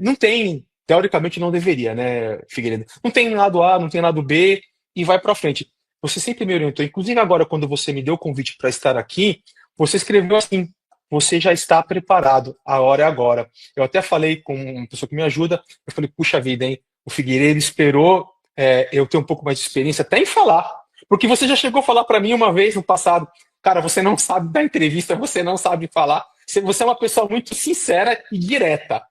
não tem, teoricamente não deveria, né, Figueiredo? Não tem lado A, não tem lado B, e vai para frente. Você sempre me orientou, inclusive agora, quando você me deu o convite para estar aqui, você escreveu assim: você já está preparado, a hora é agora. Eu até falei com uma pessoa que me ajuda, eu falei, puxa vida, hein? O Figueiredo esperou eu ter um pouco mais de experiência até em falar. Porque você já chegou a falar para mim uma vez no passado: cara, você não sabe dar entrevista, você não sabe falar, você é uma pessoa muito sincera e direta,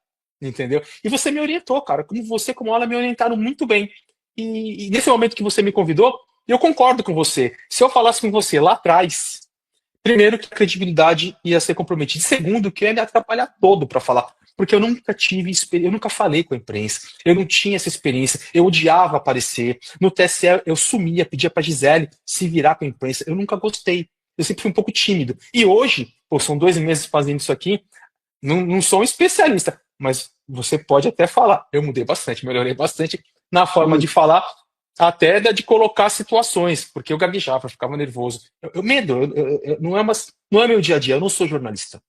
entendeu? E você me orientou, cara, como você, como ela, me orientaram muito bem. E nesse momento que você me convidou, eu concordo com você. Se eu falasse com você lá atrás, primeiro, que a credibilidade ia ser comprometida. Segundo, que eu ia me atrapalhar todo para falar. Porque eu nunca tive experiência, eu nunca falei com a imprensa, eu não tinha essa experiência, eu odiava aparecer. No TSE eu sumia, pedia para Gisele se virar com a imprensa, eu nunca gostei. Eu sempre fui um pouco tímido. E hoje, pô, são 2 meses fazendo isso aqui, não sou um especialista, mas você pode até falar. Eu mudei bastante, melhorei bastante na forma de falar, até de colocar situações, porque eu gaguejava, eu ficava nervoso. Medo, não é meu dia a dia, eu não sou jornalista.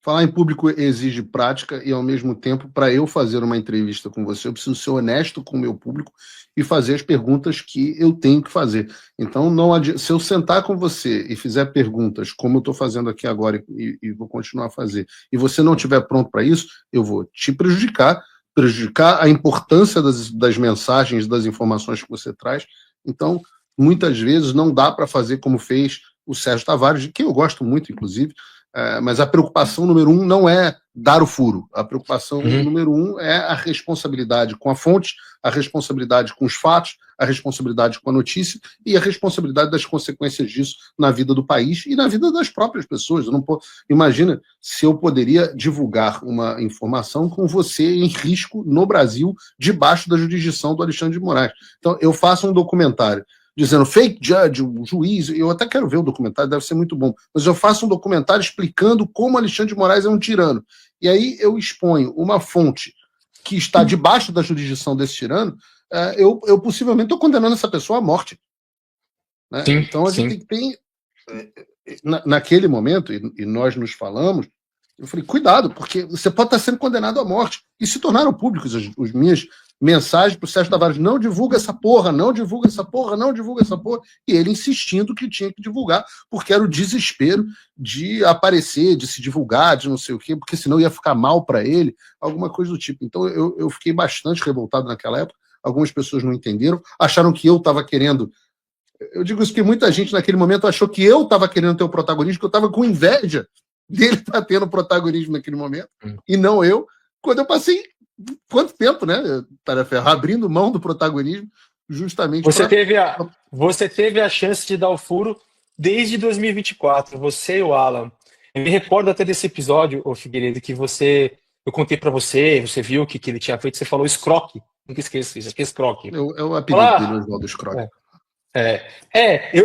Falar em público exige prática e, ao mesmo tempo, para eu fazer uma entrevista com você, eu preciso ser honesto com o meu público e fazer as perguntas que eu tenho que fazer. Então, não adianta, se eu sentar com você e fizer perguntas, como eu estou fazendo aqui agora e vou continuar a fazer, e você não estiver pronto para isso, eu vou te prejudicar a importância das mensagens, das informações que você traz. Então, muitas vezes não dá para fazer como fez o Sérgio Tavares, de quem eu gosto muito, inclusive, mas a preocupação número 1 não é dar o furo. A preocupação número 1 é a responsabilidade com a fonte, a responsabilidade com os fatos, a responsabilidade com a notícia e a responsabilidade das consequências disso na vida do país e na vida das próprias pessoas. Imagina se eu poderia divulgar uma informação com você em risco no Brasil, debaixo da jurisdição do Alexandre de Moraes. Então, eu faço um documentário dizendo fake judge, o juiz, eu até quero ver o documentário, deve ser muito bom, mas eu faço um documentário explicando como Alexandre de Moraes é um tirano. E aí eu exponho uma fonte que está debaixo da jurisdição desse tirano, eu possivelmente estou condenando essa pessoa à morte. Né? Sim, Então a gente sim. tem que ter, naquele momento, e nós nos falamos, eu falei, cuidado, porque você pode estar sendo condenado à morte. E se tornaram públicos as minhas mensagens para o Sérgio Tavares: não divulga essa porra, não divulga essa porra, não divulga essa porra. E ele insistindo que tinha que divulgar, porque era o desespero de aparecer, de se divulgar, de não sei o quê, porque senão ia ficar mal para ele, alguma coisa do tipo. Então eu fiquei bastante revoltado naquela época. Algumas pessoas não entenderam, acharam que eu estava querendo Eu digo isso porque muita gente naquele momento achou que eu estava querendo ter o protagonismo, que eu estava com inveja dele estar tendo protagonismo naquele momento, e não eu. Quando eu passei quanto tempo, né, Tareferro, abrindo mão do protagonismo, justamente Você para. teve você teve a chance de dar o furo desde 2024, você e o Alan. Eu me recordo até desse episódio, ô Figueiredo, que eu contei pra você, você viu o que ele tinha feito, você falou escroque. Nunca esqueço isso, aqui é escroque. É o apelido dele, Olá! Oswaldo Scroque.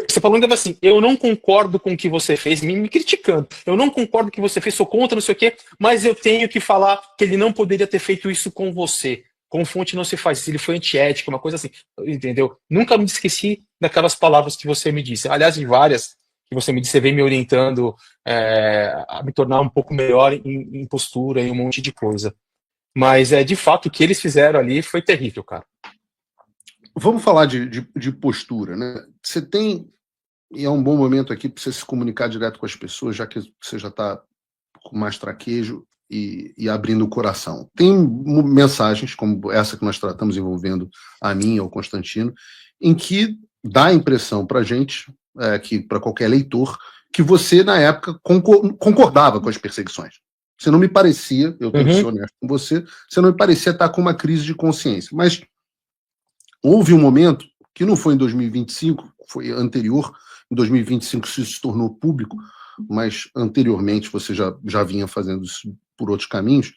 Você falou ainda assim, eu não concordo com o que você fez, me criticando. Eu não concordo com o que você fez, sou contra, não sei o quê, mas eu tenho que falar que ele não poderia ter feito isso com você. Com fonte não se faz isso, ele foi antiético, uma coisa assim, entendeu? Nunca me esqueci daquelas palavras que você me disse. Aliás, de várias que você me disse, você vem me orientando a me tornar um pouco melhor em postura, em um monte de coisa. Mas, de fato, o que eles fizeram ali foi terrível, cara. Vamos falar de postura, né? Você tem, e é um bom momento aqui para você se comunicar direto com as pessoas, já que você já está com mais traquejo e abrindo o coração. Tem mensagens, como essa que nós tratamos envolvendo a mim e ao Constantino, em que dá a impressão para a gente, que para qualquer leitor, que você, na época, concordava com as perseguições. Você não me parecia, eu tenho que ser honesto com você não me parecia estar com uma crise de consciência. Mas houve um momento, que não foi em 2025, foi anterior, em 2025 isso se tornou público, mas anteriormente você já vinha fazendo isso por outros caminhos,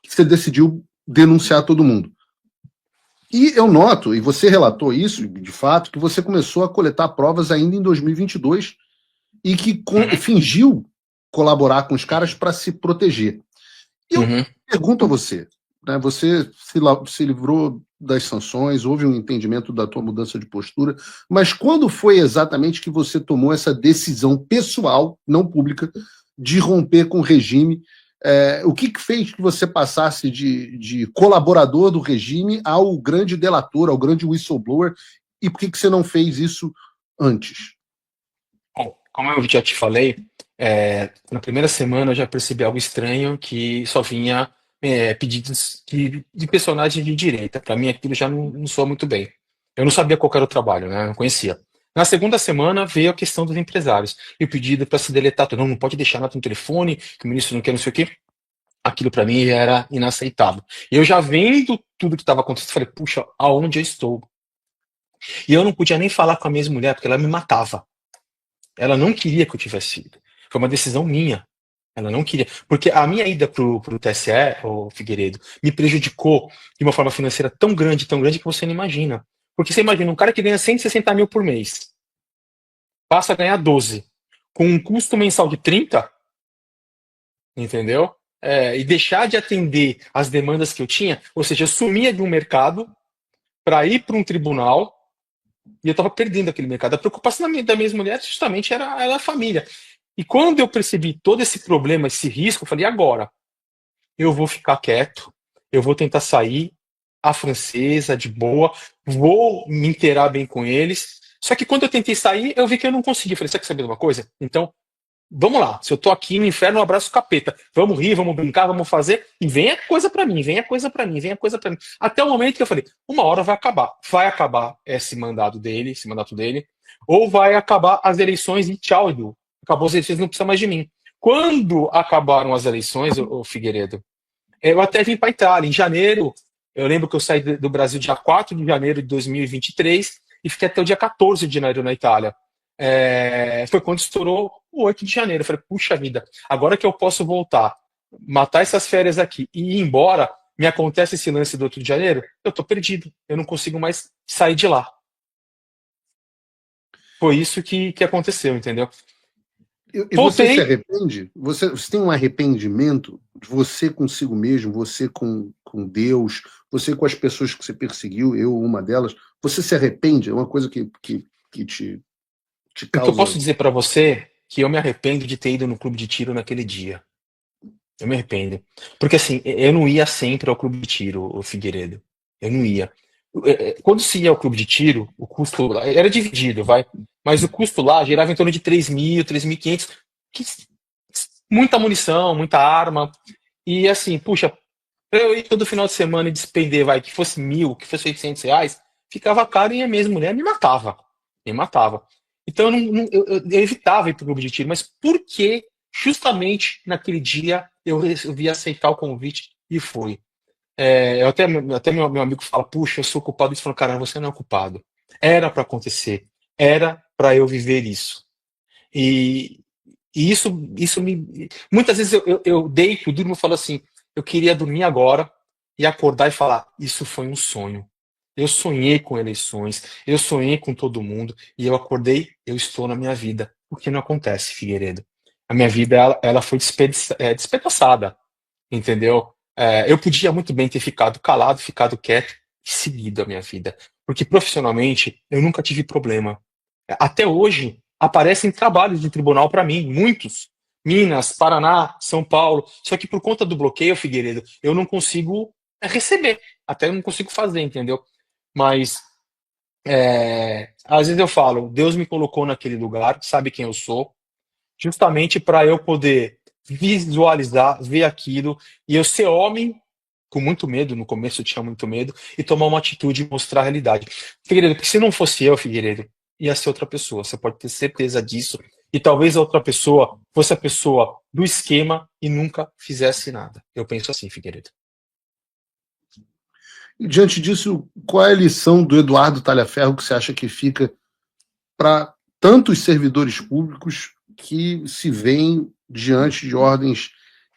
que você decidiu denunciar todo mundo. E eu noto, e você relatou isso, de fato, que você começou a coletar provas ainda em 2022 e que fingiu colaborar com os caras para se proteger. E eu pergunto a você, né, você se livrou das sanções, houve um entendimento da tua mudança de postura, mas quando foi exatamente que você tomou essa decisão pessoal, não pública, de romper com o regime? O que fez que você passasse de colaborador do regime ao grande delator, ao grande whistleblower, e por que você não fez isso antes? Bom, como eu já te falei, na primeira semana eu já percebi algo estranho, que só vinha pedidos de personagem de direita. Para mim aquilo já não soa muito bem. Eu não sabia qual era o trabalho, né? Eu não conhecia. Na segunda semana veio a questão dos empresários e o pedido para se deletar tudo. Não pode deixar nada no telefone, que o ministro não quer não sei o quê. Aquilo para mim era inaceitável. Eu já vendo tudo que estava acontecendo, falei, puxa, aonde eu estou? E eu não podia nem falar com a minha mulher, porque ela me matava. Ela não queria que eu tivesse ido. Foi uma decisão minha. Ela não queria. Porque a minha ida pro TSE, o Figueiredo, me prejudicou de uma forma financeira tão grande que você não imagina. Porque você imagina, um cara que ganha 160 mil por mês, passa a ganhar 12, com um custo mensal de 30, entendeu? E deixar de atender as demandas que eu tinha, ou seja, eu sumia de um mercado para ir para um tribunal e eu estava perdendo aquele mercado. A preocupação da minha mulher justamente era a família. E quando eu percebi todo esse problema, esse risco, eu falei, agora, eu vou ficar quieto, eu vou tentar sair à francesa, de boa, vou me inteirar bem com eles. Só que quando eu tentei sair, eu vi que eu não consegui. Eu falei, você quer saber de uma coisa? Então, vamos lá. Se eu tô aqui no inferno, um abraço capeta. Vamos rir, vamos brincar, vamos fazer. E venha coisa pra mim, venha coisa pra mim, venha coisa pra mim. Até o momento que eu falei, uma hora vai acabar. Vai acabar esse mandato dele, ou vai acabar as eleições e tchau, Edu. Acabou as eleições, não precisa mais de mim. Quando acabaram as eleições, o Figueiredo, eu até vim para a Itália. Em janeiro, eu lembro que eu saí do Brasil dia 4 de janeiro de 2023 e fiquei até o dia 14 de janeiro na Itália. Foi quando estourou o 8 de janeiro. Eu falei, puxa vida, agora que eu posso voltar, matar essas férias aqui e ir embora, me acontece esse lance do 8 de janeiro, eu tô perdido. Eu não consigo mais sair de lá. Foi isso que aconteceu, entendeu? E você se arrepende? Você tem um arrependimento de você consigo mesmo, você com Deus, você com as pessoas que você perseguiu, eu uma delas? Você se arrepende? É uma coisa que te causa... Eu posso dizer para você que eu me arrependo de ter ido no clube de tiro naquele dia. Eu me arrependo. Porque assim, eu não ia sempre ao clube de tiro, o Figueiredo. Eu não ia. Quando se ia ao clube de tiro, o custo lá era dividido, vai. Mas o custo lá girava em torno de 3.000, 3.500. Muita munição, muita arma. E assim, puxa, pra eu ir todo final de semana e despender, vai, que fosse 1.000, que fosse R$ 800, ficava caro e a minha mulher me matava. me matava. Então eu evitava ir para o grupo de tiro, mas por que justamente naquele dia eu resolvi aceitar o convite e fui? Até meu amigo fala, puxa, eu sou culpado disso. Falou, cara, você não é culpado. Era para acontecer, era para eu viver isso. E, e isso me. Muitas vezes eu deito, eu durmo e falo assim: eu queria dormir agora e acordar e falar: isso foi um sonho. Eu sonhei com eleições, eu sonhei com todo mundo e eu acordei, eu estou na minha vida. O que não acontece, Figueiredo? A minha vida ela foi despedaçada, entendeu? Eu podia muito bem ter ficado calado, ficado quieto e seguido a minha vida, porque profissionalmente eu nunca tive problema. Até hoje, aparecem trabalhos de tribunal para mim, muitos. Minas, Paraná, São Paulo. Só que por conta do bloqueio, Figueiredo, eu não consigo receber. Até eu não consigo fazer, entendeu? Mas às vezes eu falo, Deus me colocou naquele lugar, sabe quem eu sou, justamente para eu poder visualizar, ver aquilo e eu ser homem com muito medo, no começo eu tinha muito medo, e tomar uma atitude e mostrar a realidade. Figueiredo, porque se não fosse eu, Figueiredo, ia ser outra pessoa, você pode ter certeza disso, e talvez a outra pessoa fosse a pessoa do esquema e nunca fizesse nada. Eu penso assim, Figueiredo. E diante disso, qual é a lição do Eduardo Talhaferro que você acha que fica para tantos servidores públicos que se veem diante de ordens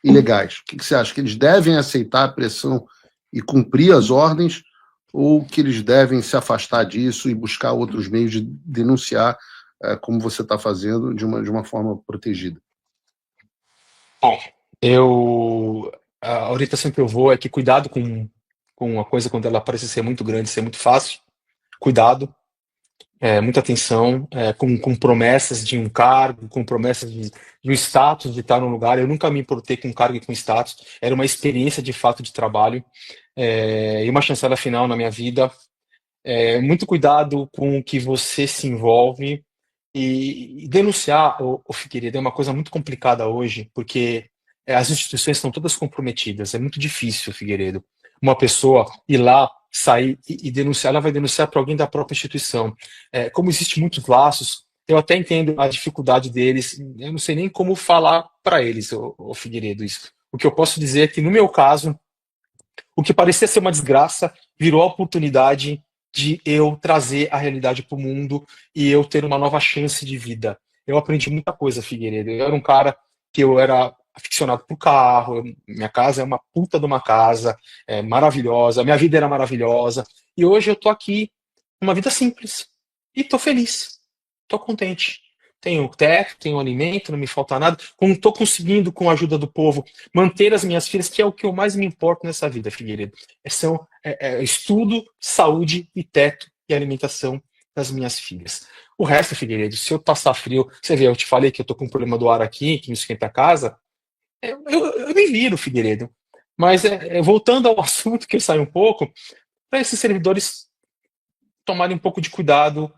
ilegais? O que você acha? Que eles devem aceitar a pressão e cumprir as ordens, ou que eles devem se afastar disso e buscar outros meios de denunciar, como você está fazendo, de uma forma protegida? Bom, a orientação que eu vou é que cuidado com a coisa quando ela parece ser muito grande, ser muito fácil. Cuidado, muita atenção, com promessas de um cargo, com promessas de um status de estar num lugar. Eu nunca me importei com cargo e com status, era uma experiência de fato de trabalho, e uma chancela final na minha vida. Muito cuidado com o que você se envolve e denunciar, o Figueiredo, é uma coisa muito complicada hoje, porque as instituições estão todas comprometidas. É muito difícil, Figueiredo, uma pessoa ir lá, sair e denunciar. Ela vai denunciar para alguém da própria instituição. Como existem muitos laços, eu até entendo a dificuldade deles. Eu não sei nem como falar para eles, o Figueiredo, isso. O que eu posso dizer é que, no meu caso, o que parecia ser uma desgraça virou a oportunidade de eu trazer a realidade para o mundo e eu ter uma nova chance de vida. Eu aprendi muita coisa, Figueiredo. Eu era um cara que eu era aficionado por carro, minha casa é uma puta de uma casa, maravilhosa, minha vida era maravilhosa, e hoje eu tô aqui, uma vida simples, e tô feliz, tô contente. Tenho teto, tenho alimento, não me falta nada. Como estou conseguindo, com a ajuda do povo, manter as minhas filhas, que é o que eu mais me importo nessa vida, Figueiredo. Estudo, saúde e teto e alimentação das minhas filhas. O resto, Figueiredo, se eu passar frio, você vê, eu te falei que eu tô com um problema do ar aqui, que me esquenta a casa, eu me viro, Figueiredo. Mas voltando ao assunto, que eu saio um pouco, para esses servidores tomarem um pouco de cuidado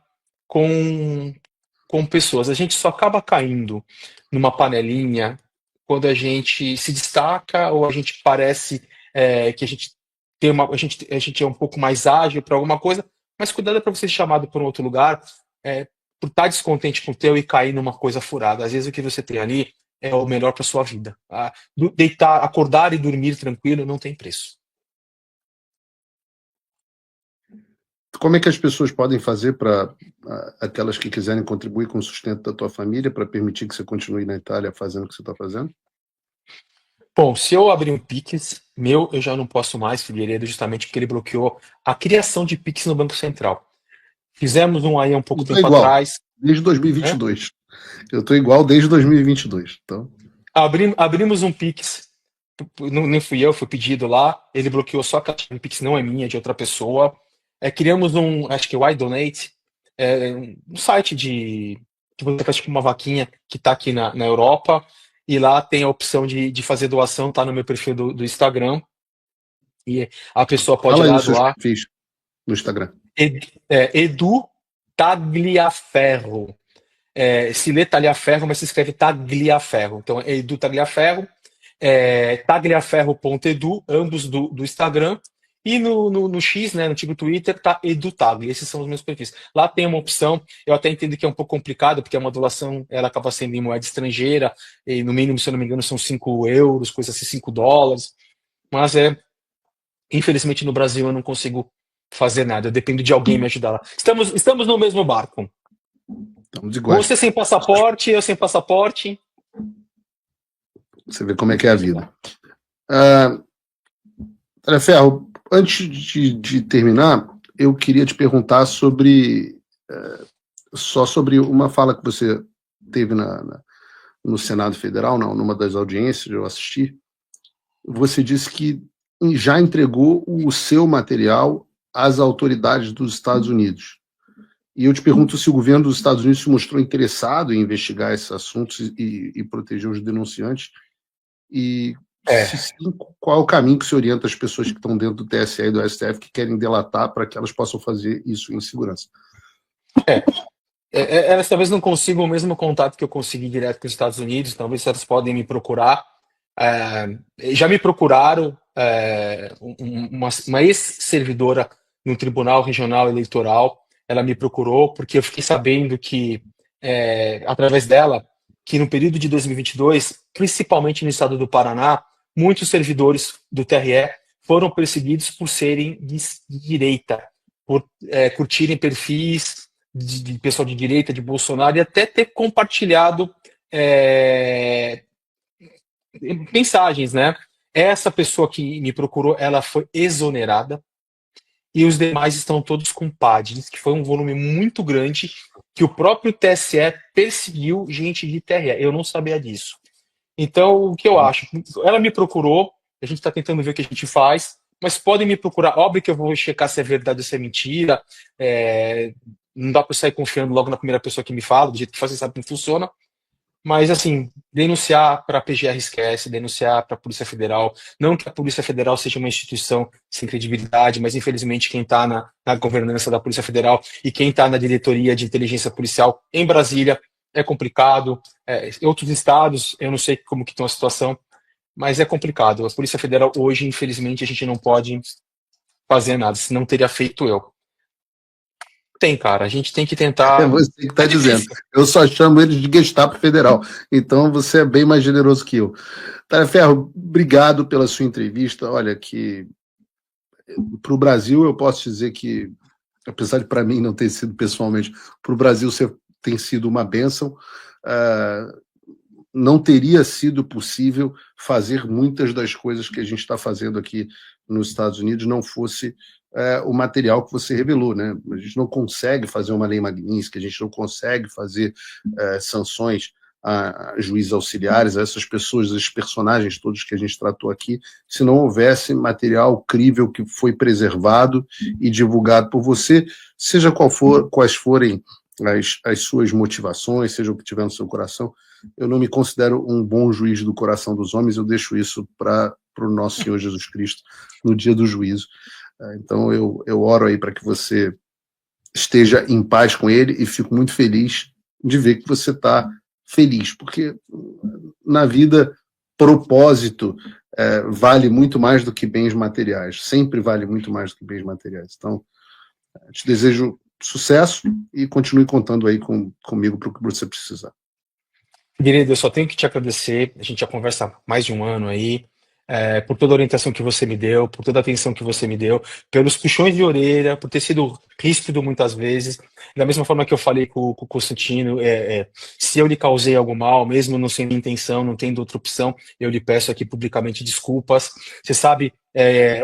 com, com pessoas. A gente só acaba caindo numa panelinha quando a gente se destaca ou a gente parece que a gente a gente é um pouco mais ágil para alguma coisa, mas cuidado para você ser chamado para um outro lugar, por estar descontente com o teu e cair numa coisa furada. Às vezes o que você tem ali é o melhor para sua vida. Deitar, acordar e dormir tranquilo não tem preço. Como é que as pessoas podem fazer para aquelas que quiserem contribuir com o sustento da tua família para permitir que você continue na Itália fazendo o que você está fazendo? Bom, se eu abrir um Pix meu, eu já não posso mais, Figueiredo, justamente porque ele bloqueou a criação de Pix no Banco Central. Fizemos um aí há um pouco tempo atrás. Desde 2022. Eu estou igual desde 2022. Então... Abrimos um Pix, nem fui eu, foi pedido lá. Ele bloqueou só a caixa de Pix, não é minha, é de outra pessoa. Criamos acho que o iDonate, um site que você faz tipo uma vaquinha que está aqui na Europa. E lá tem a opção de fazer doação, tá no meu perfil do Instagram. E a pessoa pode ir lá doar. Fiz no Instagram. Edu Tagliaferro. Se lê Tagliaferro, mas se escreve Tagliaferro. Então é Edu Tagliaferro, tagliaferro.edu, ambos do Instagram. E no X, né, no antigo Twitter, tá EduTag. Esses são os meus perfis. Lá tem uma opção, eu até entendo que é um pouco complicado, porque a modulação ela acaba sendo em moeda estrangeira, e no mínimo, se eu não me engano, são 5 euros, coisa assim, $5. Mas infelizmente no Brasil eu não consigo fazer nada, eu dependo de alguém me ajudar lá. Estamos no mesmo barco. Estamos iguais. Você sem passaporte, eu sem passaporte. Você vê como é que é a vida. Ferro, antes de terminar, eu queria te perguntar sobre uma fala que você teve no Senado Federal, numa das audiências, eu assisti. Você disse que já entregou o seu material às autoridades dos Estados Unidos. E eu te pergunto se o governo dos Estados Unidos se mostrou interessado em investigar esses assuntos e proteger os denunciantes. E se sim, qual é o caminho que se orienta as pessoas que estão dentro do TSE e do STF que querem delatar para que elas possam fazer isso em segurança? Elas talvez não consigam o mesmo contato que eu consegui direto com os Estados Unidos, talvez elas podem me procurar. Já me procuraram uma ex-servidora no Tribunal Regional Eleitoral, ela me procurou porque eu fiquei sabendo que, através dela, que no período de 2022, principalmente no estado do Paraná, muitos servidores do TRE foram perseguidos por serem de direita, por curtirem perfis de pessoal de direita, de Bolsonaro, e até ter compartilhado mensagens, né? Essa pessoa que me procurou, ela foi exonerada e os demais estão todos com PAD. Diz que foi um volume muito grande que o próprio TSE perseguiu gente de TRE. Eu não sabia disso. Então, o que eu acho? Ela me procurou, a gente está tentando ver o que a gente faz, mas podem me procurar. Óbvio que eu vou checar se é verdade ou se é mentira. Não dá para sair confiando logo na primeira pessoa que me fala, do jeito que você sabe como funciona. Mas, assim, denunciar para a PGR esquece, denunciar para a Polícia Federal. Não que a Polícia Federal seja uma instituição sem credibilidade, mas, infelizmente, quem está na governança da Polícia Federal e quem está na diretoria de inteligência policial em Brasília é complicado. Em outros estados, eu não sei como que está a situação, mas é complicado. A Polícia Federal, hoje, infelizmente, a gente não pode fazer nada, senão teria feito eu. Tem, cara. A gente tem que tentar. É você que está dizendo. Eu só chamo eles de Gestapo Federal. Então você é bem mais generoso que eu. Ferro, obrigado pela sua entrevista. Olha, que para o Brasil eu posso dizer que, apesar de para mim não ter sido pessoalmente, para o Brasil você tem sido uma bênção. Não teria sido possível fazer muitas das coisas que a gente está fazendo aqui nos Estados Unidos não fosse o material que você revelou, né? A gente não consegue fazer uma lei Magnitsky, a gente não consegue fazer sanções a juízes auxiliares, a essas pessoas, esses personagens todos que a gente tratou aqui, se não houvesse material crível que foi preservado e divulgado por você, seja quais forem as suas motivações, seja o que tiver no seu coração. Eu não me considero um bom juiz do coração dos homens, eu deixo isso para o nosso Senhor Jesus Cristo no dia do juízo. Então eu oro aí para que você esteja em paz com ele e fico muito feliz de ver que você está feliz, porque na vida propósito vale muito mais do que bens materiais, sempre vale muito mais do que bens materiais. Então, te desejo sucesso e continue contando aí comigo para o que você precisar. Querido, eu só tenho que te agradecer. A gente já conversa há mais de um ano aí, por toda a orientação que você me deu, por toda a atenção que você me deu, pelos puxões de orelha, por ter sido ríspido muitas vezes. Da mesma forma que eu falei com o Constantino, se eu lhe causei algum mal, mesmo não sendo intenção, não tendo outra opção, eu lhe peço aqui publicamente desculpas. Você sabe,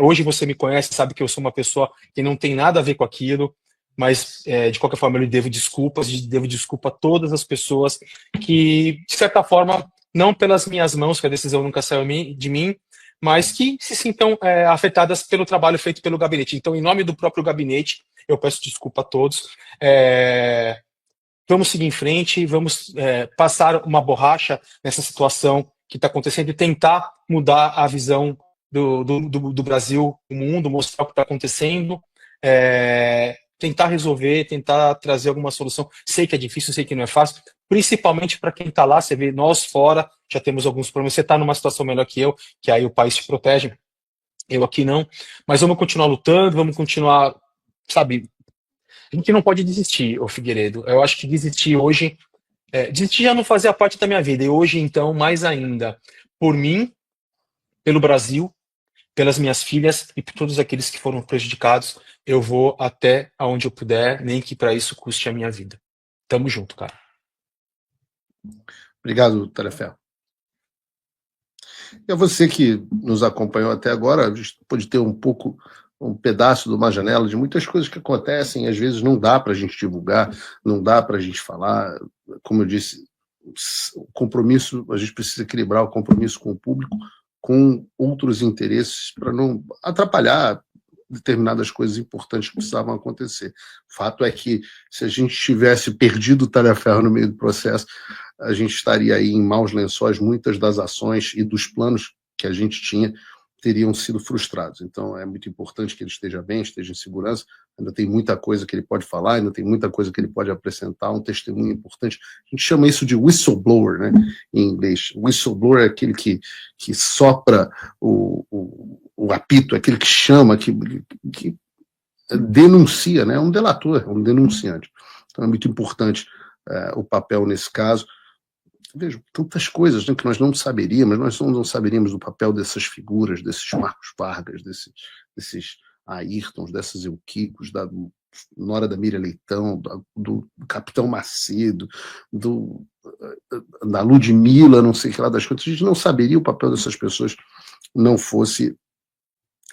hoje você me conhece, sabe que eu sou uma pessoa que não tem nada a ver com aquilo. Mas, de qualquer forma, eu lhe devo desculpas, devo desculpa a todas as pessoas que, de certa forma, não pelas minhas mãos, que a decisão nunca saiu de mim, mas que se sintam afetadas pelo trabalho feito pelo gabinete. Então, em nome do próprio gabinete, eu peço desculpa a todos. Vamos seguir em frente, vamos passar uma borracha nessa situação que está acontecendo e tentar mudar a visão do Brasil, do mundo, mostrar o que está acontecendo. Tentar resolver, tentar trazer alguma solução. Sei que é difícil, sei que não é fácil, principalmente para quem está lá. Você vê, nós fora já temos alguns problemas. Você está numa situação melhor que eu, que aí o país te protege. eu aqui não, mas vamos continuar lutando, vamos continuar, sabe? A gente não pode desistir, ô Figueiredo. Eu acho que desistir hoje, desistir já não fazia parte da minha vida, e hoje, então, mais ainda, por mim, pelo Brasil, pelas minhas filhas e por todos aqueles que foram prejudicados, eu vou até aonde eu puder, nem que para isso custe a minha vida. Tamo junto, cara. Obrigado, Tareferro. E a você que nos acompanhou até agora, a gente pode ter um pedaço de uma janela de muitas coisas que acontecem, às vezes não dá para a gente divulgar, não dá para a gente falar. Como eu disse, o compromisso, a gente precisa equilibrar o compromisso com o público com outros interesses para não atrapalhar determinadas coisas importantes que precisavam acontecer. O fato é que, se a gente tivesse perdido o Tareferro no meio do processo, a gente estaria aí em maus lençóis. Muitas das ações e dos planos que a gente tinha teriam sido frustrados. Então, é muito importante que ele esteja bem, esteja em segurança. Ainda tem muita coisa que ele pode falar, ainda tem muita coisa que ele pode apresentar, um testemunho importante. A gente chama isso de whistleblower, né, em inglês. Whistleblower é aquele que sopra o apito, aquele que chama, que denuncia, né, é um delator, é um denunciante. Então, é muito importante o papel nesse caso. Vejo tantas coisas, né, que nós não saberíamos, não saberíamos do papel dessas figuras, desses Marcos Vargas, desses Ayrtons, dessas Eukicos, da Nora da Miriam Leitão, do Capitão Macedo, da Ludmilla, não sei o que lá das coisas. A gente não saberia o papel dessas pessoas não fosse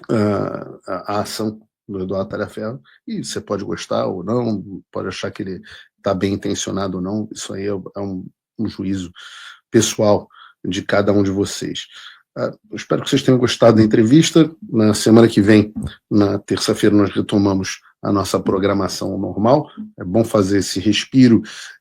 a ação do Eduardo Tareferro. E você pode gostar ou não, pode achar que ele está bem intencionado ou não, isso aí é um juízo pessoal de cada um de vocês. Eu espero que vocês tenham gostado da entrevista. Na semana que vem, na terça-feira, nós retomamos a nossa programação normal. É bom fazer esse respiro